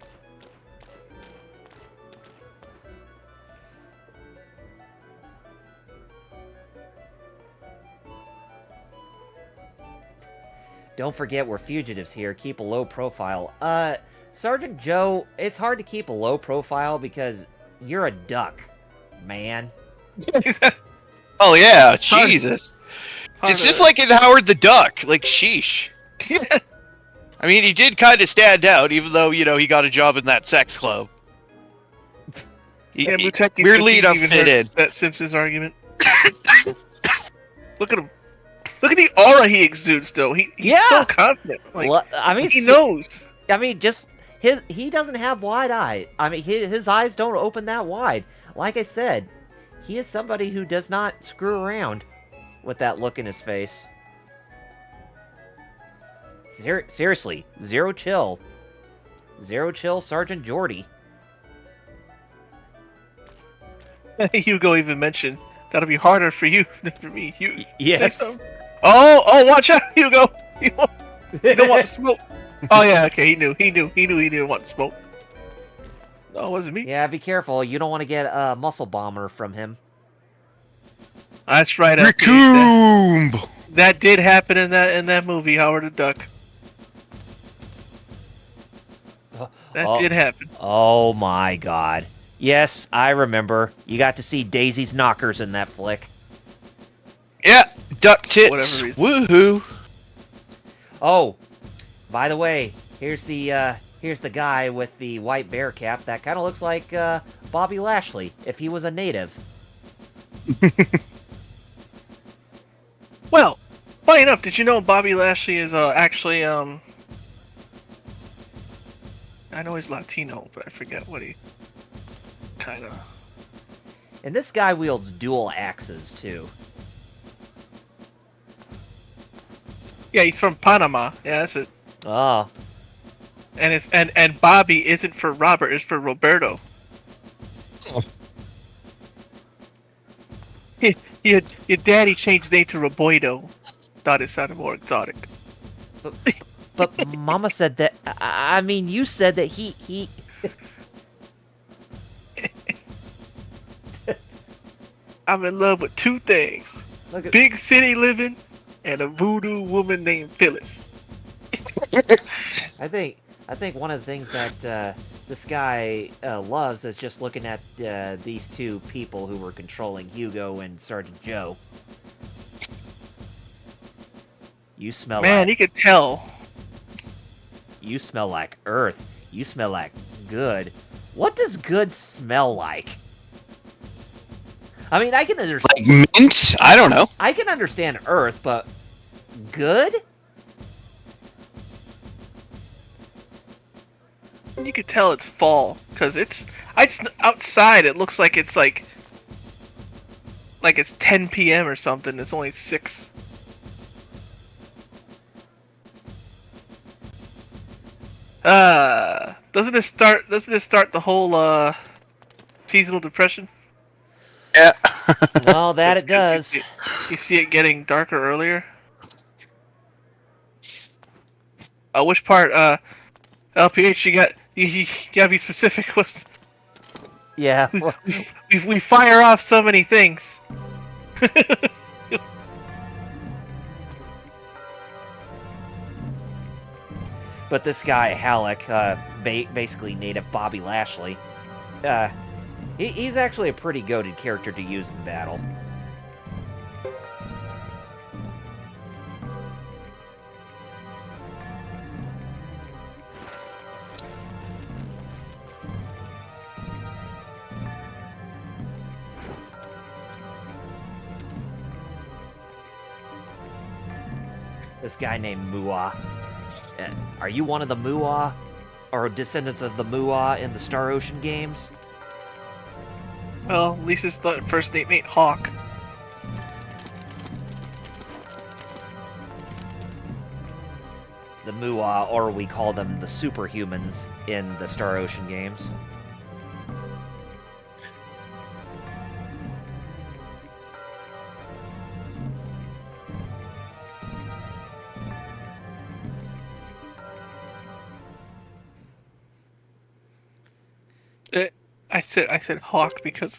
S2: Don't forget we're fugitives here. Keep a low profile. Sergeant Joe, it's hard to keep a low profile because you're a duck, man.
S3: Oh yeah, Jesus. It's just like in Howard the Duck. Like, sheesh.
S1: Yeah.
S3: I mean, he did kind of stand out, even though, he got a job in that sex club.
S1: And Muteki
S3: weirdly enough
S1: even
S3: fit
S1: heard
S3: in.
S1: that Simpsons argument. Look at him. Look at the aura he exudes, though. He's
S2: Yeah!
S1: so confident. Like,
S2: Well, I mean,
S1: he knows.
S2: I mean, just he doesn't have wide eye. I mean, his eyes don't open that wide. Like I said, he is somebody who does not screw around with that look in his face. Seriously, zero chill. Zero chill, Sergeant Geordi.
S1: Hugo even mentioned that'll be harder for you than for me. You
S2: Yes.
S1: say something? Oh, watch out, Hugo. You don't want to smoke. Oh yeah, okay. He knew. He didn't want to smoke. No, it wasn't me.
S2: Yeah, be careful. You don't want to get a muscle bomber from him.
S1: That's right.
S3: Raccoon!
S1: That did happen in that movie, Howard the Duck. That did happen.
S2: Oh my god. Yes, I remember. You got to see Daisy's knockers in that flick.
S3: Yeah, duck tits. Woohoo!
S2: Oh, by the way, here's the guy with the white bear cap. That kind of looks like Bobby Lashley if he was a native.
S1: Well, funny enough, did you know Bobby Lashley is actually I know he's Latino, but I forget what he kind of.
S2: And this guy wields dual axes too.
S1: Yeah, he's from Panama. Yeah, that's it.
S2: Oh.
S1: And it's and Bobby isn't for Robert, it's for Roberto. Your daddy changed his name to Roboido. Thought it sounded more exotic.
S2: But Mama said that. I mean, you said that he.
S1: I'm in love with two things:
S2: Look at,
S1: big city living and a voodoo woman named Phyllis.
S2: I think one of the things that this guy loves is just looking at these two people who were controlling Hugo and Sergeant Joe. You smell
S1: Man,
S2: like
S1: he could tell.
S2: you smell like earth. You smell like good. What does good smell like? I mean, I can understand.
S3: Like mint? I don't know.
S2: I can understand earth, but good?
S1: You could tell it's fall because it's outside. It looks like it's like it's 10 p.m. or something. It's only 6. Doesn't it start the whole seasonal depression?
S3: Yeah.
S2: Well, that it
S1: That's 'cause
S2: does.
S1: You see it getting darker earlier. Which part? LPH, you gotta be specific. What's
S2: Yeah. Well,
S1: we fire off so many things.
S2: but this guy Halleck, basically native Bobby Lashley, he's actually a pretty goated character to use in battle. This guy named Mua. Are you one of the Mua? Or descendants of the Mua in the Star Ocean games?
S1: Well, Lisa's first name ain't Hawk.
S2: The Mua, or we call them the superhumans in the Star Ocean games.
S1: I said Hawk because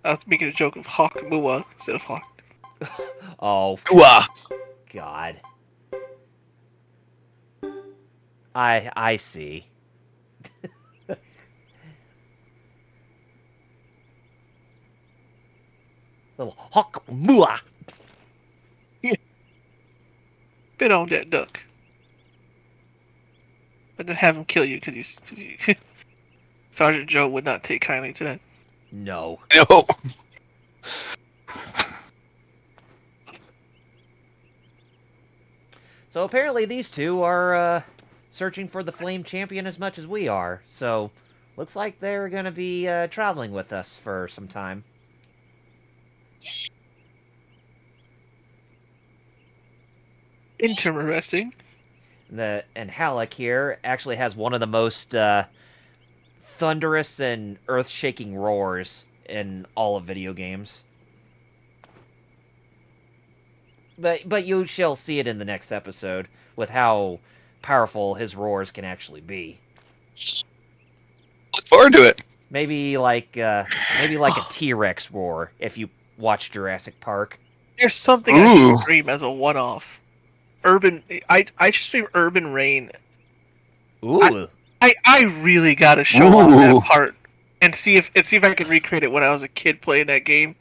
S1: I was making a joke of Hawk Mua instead of Hawk.
S2: Oh,
S3: Wah.
S2: God. I see. Little hawk mua.
S1: Bit on that duck. but then have him kill you because Sergeant Joe would not take kindly to that.
S2: No.
S3: No.
S2: So apparently these two are searching for the Flame Champion as much as we are. So looks like they're going to be traveling with us for some time.
S1: Interesting.
S2: And Halleck here actually has one of the most thunderous and earth-shaking roars in all of video games. But you shall see it in the next episode with how powerful his roars can actually be.
S3: Look forward to it.
S2: Maybe like a T-Rex roar if you watch Jurassic Park.
S1: There's something I should stream as a one-off. I should stream Urban Rain.
S2: Ooh.
S1: I really gotta show off that part and see if I can recreate it when I was a kid playing that game,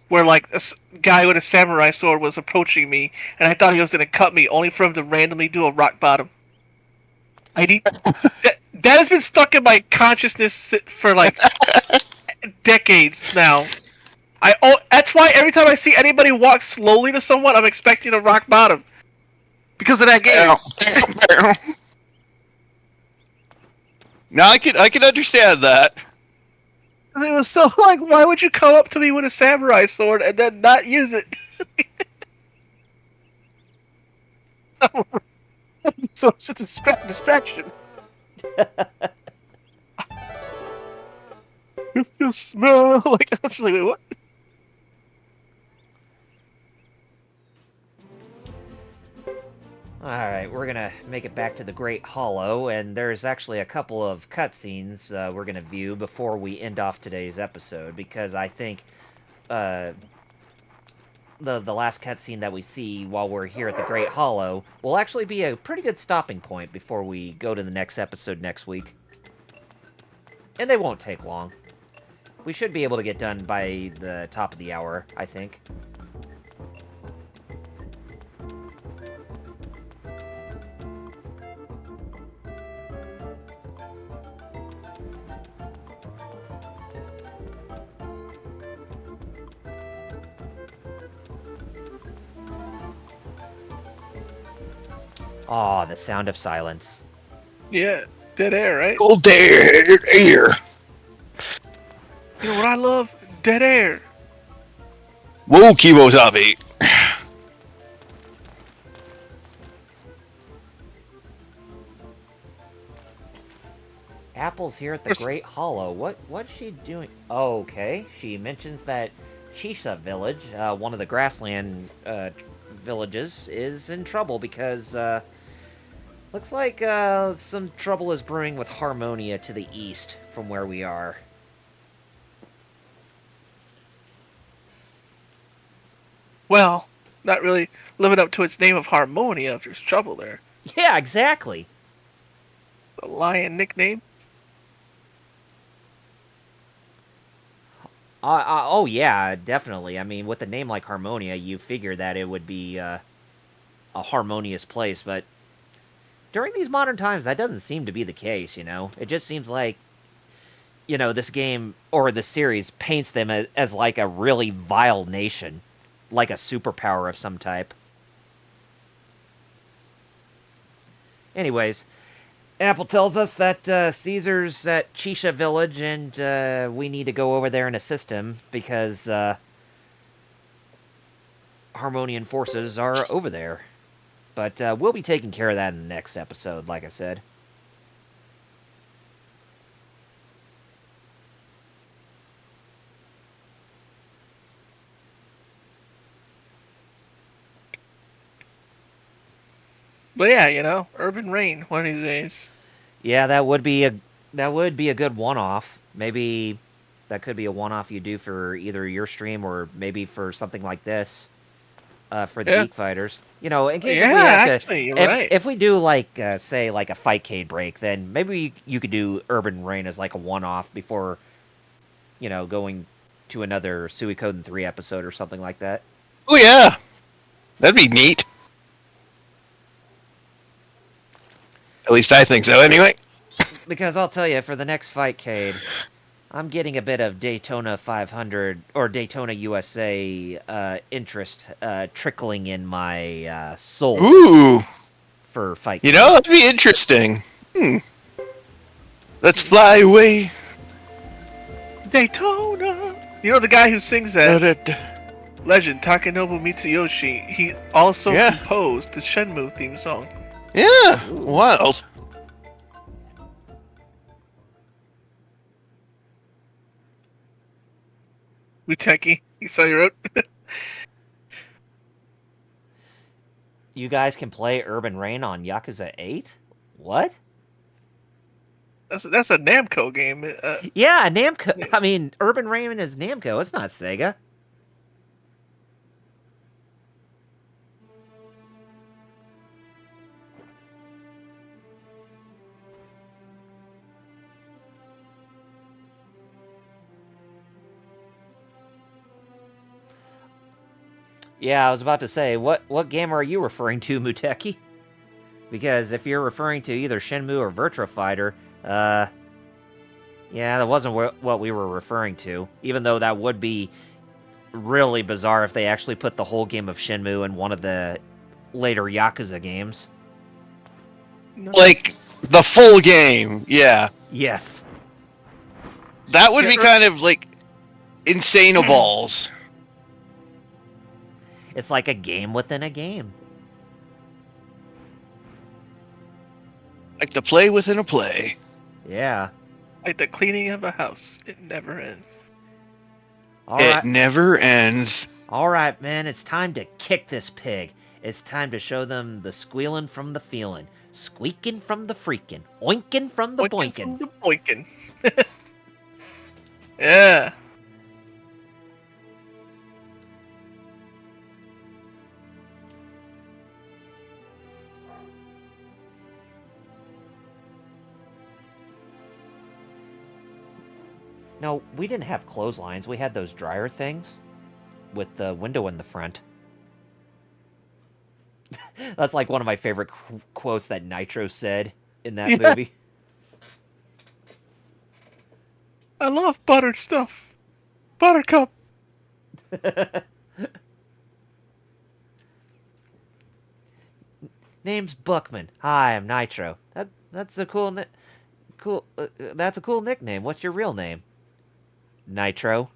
S1: where like a guy with a samurai sword was approaching me and I thought he was gonna cut me, only for him to randomly do a rock bottom. That has been stuck in my consciousness for like decades now. That's why every time I see anybody walk slowly to someone, I'm expecting a rock bottom because of that game.
S3: Now I can understand that.
S1: It was so like, why would you come up to me with a samurai sword and then not use it? So it's just a distraction. If you smell like, I was like, wait, what?
S2: Alright, we're gonna make it back to the Great Hollow, and there's actually a couple of cutscenes we're gonna view before we end off today's episode, because I think the last cutscene that we see while we're here at the Great Hollow will actually be a pretty good stopping point before we go to the next episode next week. And they won't take long. We should be able to get done by the top of the hour, I think. Aw, the sound of silence.
S1: Yeah, dead air, right?
S3: Old dead air.
S1: You know what I love? Dead air.
S3: Whoa, Kibozabi.
S2: Apple's here at the Great Hollow. What's she doing? Oh, okay. She mentions that Chisha village, one of the grassland villages, is in trouble because looks like some trouble is brewing with Harmonia to the east from where we are.
S1: Well, not really living up to its name of Harmonia if there's trouble there.
S2: Yeah, exactly.
S1: The lion nickname?
S2: Oh yeah, definitely. I mean, with a name like Harmonia, you figure that it would be a harmonious place, but during these modern times, that doesn't seem to be the case, you know? It just seems like, you know, this game, or this series, paints them as like a really vile nation. Like a superpower of some type. Anyways, Apple tells us that Caesar's at Chisha Village, and we need to go over there and assist him, because Harmonian forces are over there. But we'll be taking care of that in the next episode, like I said.
S1: But yeah, you know, Urban Rain one of these days.
S2: Yeah, that would be a good one-off. Maybe that could be a one-off you do for either your stream or maybe for something like this, for the Geek Fighters. You know, in case if we have
S1: actually, you're
S2: to,
S1: right.
S2: if we do like say like a Fightcade break, then maybe you could do Urban Rain as like a one-off before, you know, going to another Suikoden 3 episode or something like that.
S3: Oh yeah, that'd be neat. At least I think so, anyway.
S2: Because I'll tell you, for the next fight, Cade, I'm getting a bit of Daytona 500 or Daytona USA interest trickling in my soul
S3: Ooh,
S2: for fight.
S3: you know, that'd be interesting. Let's fly away.
S1: Daytona. You know the guy who sings that
S3: Da-da-da.
S1: legend, Takenobu Mitsuyoshi. He also
S3: Yeah.
S1: composed the Shenmue theme song.
S3: Yeah, wild.
S1: Muteki, you saw your own.
S2: You guys can play Urban Rain on Yakuza 8? What?
S1: That's a Namco game.
S2: Yeah, Namco. I mean, Urban Rain is Namco. It's not Sega. Yeah, I was about to say, what game are you referring to, Muteki? Because if you're referring to either Shenmue or Virtua Fighter, yeah, that wasn't what we were referring to. Even though that would be really bizarre if they actually put the whole game of Shenmue in one of the later Yakuza games.
S3: Like, the full game, yeah.
S2: Yes.
S3: That would
S1: Yeah,
S3: be kind of, like, insane balls.
S2: It's like a game within a game.
S3: Like the play within a play.
S2: Yeah.
S1: Like the cleaning of a house. It never ends.
S2: All
S3: It
S2: right.
S3: never ends.
S2: All right, man, it's time to kick this pig. It's time to show them the squealing from the feeling, squeaking from the freaking, oinking from the boinking.
S1: From the boinking. Yeah.
S2: No, we didn't have clotheslines. We had those dryer things with the window in the front. That's like one of my favorite quotes that Nitro said in that movie.
S1: I love buttered stuff. Buttercup.
S2: Name's Bookman. Hi, I'm Nitro. That's a cool that's a cool nickname. What's your real name? Nitro.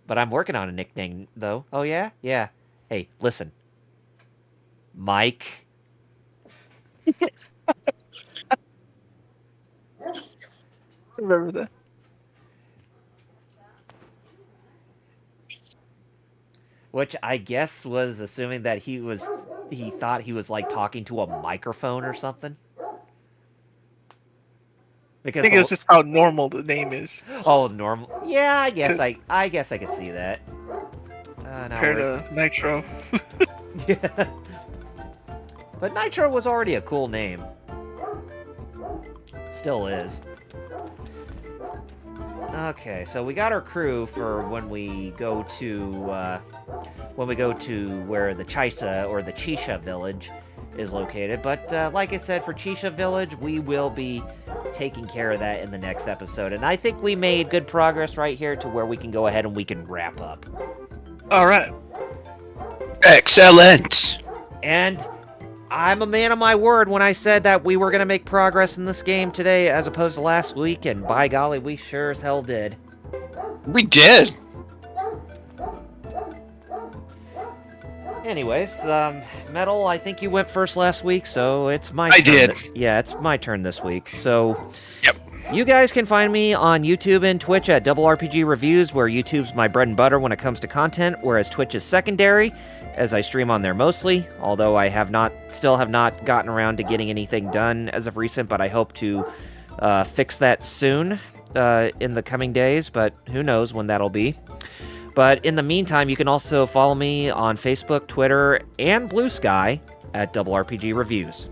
S2: But I'm working on a nickname though. Oh yeah? Yeah. Hey, listen. Mike.
S1: Remember that.
S2: Which I guess was assuming that he thought he was like talking to a microphone or something. Because
S1: I think it was just how normal the name is.
S2: Oh, normal. Yeah, I guess I could see that.
S1: Compared to Nitro.
S2: Yeah. But Nitro was already a cool name. Still is. Okay, so we got our crew for when we go to where the Chisa or the Chisha village is located. But like I said, for Chisha village, we will be taking care of that in the next episode. And I think we made good progress right here to where we can go ahead and we can wrap up.
S1: All right.
S3: Excellent.
S2: And I'm a man of my word when I said that we were going to make progress in this game today as opposed to last week, and by golly, we sure as hell did.
S3: We did.
S2: Anyways, Metal, I think you went first last week, so it's my
S3: I
S2: turn.
S3: did.
S2: Yeah, it's my turn this week. So,
S3: Yep.
S2: you guys can find me on YouTube and Twitch at Double RPG Reviews, where YouTube's my bread and butter when it comes to content, whereas Twitch is secondary, as I stream on there mostly, although I still have not gotten around to getting anything done as of recent, but I hope to fix that soon in the coming days, but who knows when that'll be. But in the meantime, you can also follow me on Facebook, Twitter, and Blue Sky at Double RPG Reviews.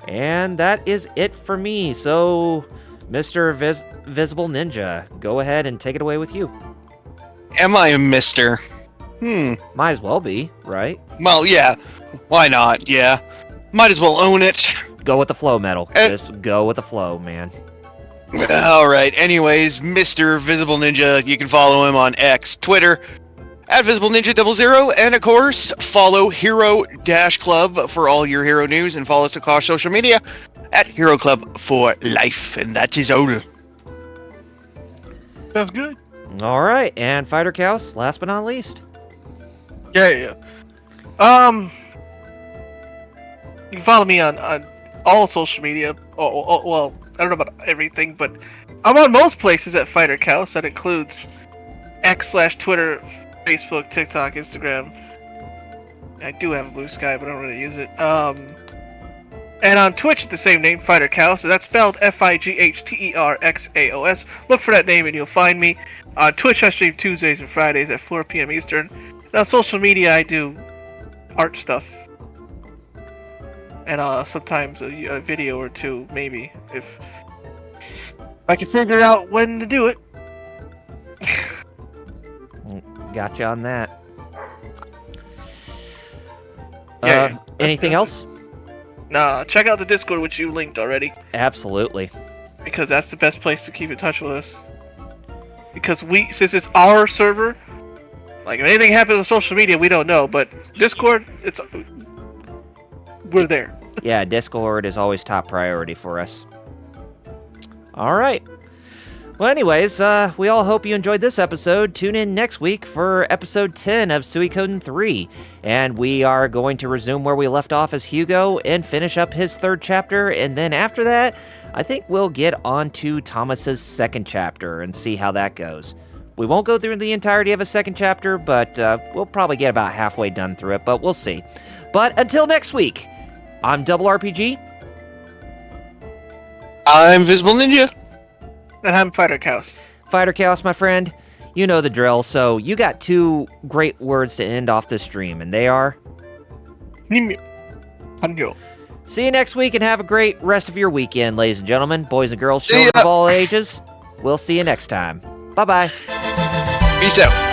S2: And that is it for me, so Mr. Visible Ninja, go ahead and take it away with you.
S3: Am I a mister?
S2: Might as well be, right?
S3: Well, yeah. Why not? Yeah. Might as well own it.
S2: go with the flow, Metal.
S3: And-
S2: Just go with the flow, man.
S3: All right. Anyways, Mr. Visible Ninja, you can follow him on X, Twitter, at Visible Ninja 00, and of course, follow Hero Club for all your hero news, and follow us across social media at Hero Club for life. And that is all.
S1: Sounds good.
S2: All right, and Fighter Cows, last but not least.
S1: Yeah. You can follow me on all social media. Well, I don't know about everything, but I'm on most places at Fighter Cows. That includes X/Twitter, Facebook, TikTok, Instagram. I do have a Blue Sky, but I don't really use it. And on Twitch, it's the same name, Fighter Cows. So that's spelled FIGHTERXAOS. Look for that name and you'll find me. On Twitch, I stream Tuesdays and Fridays at 4 p.m. Eastern. And on social media, I do art stuff. And sometimes a video or two, maybe, if I can figure out when to do it.
S2: Gotcha on that.
S1: Yeah,
S2: anything else?
S1: Nah, check out the Discord, which you linked already.
S2: Absolutely.
S1: Because that's the best place to keep in touch with us. Because since it's our server, like if anything happens on social media, we don't know. But Discord, we're there.
S2: Yeah, Discord is always top priority for us. All right. Well, anyways, we all hope you enjoyed this episode. Tune in next week for episode 10 of Suikoden 3. And we are going to resume where we left off as Hugo and finish up his third chapter. And then after that, I think we'll get on to Thomas's second chapter and see how that goes. We won't go through the entirety of a second chapter, but we'll probably get about halfway done through it, but we'll see. But until next week, I'm Double RPG.
S3: I'm Visible Ninja.
S1: And I'm Fighter Cows.
S2: Fighter Chaos, my friend. You know the drill, so you got two great words to end off this stream, and they are...
S1: Nimyo. Hanyo.
S2: See you next week, and have a great rest of your weekend, ladies and gentlemen, boys and girls,
S3: See
S2: children
S3: ya.
S2: of all ages. We'll see you next time. Bye-bye.
S3: Peace out.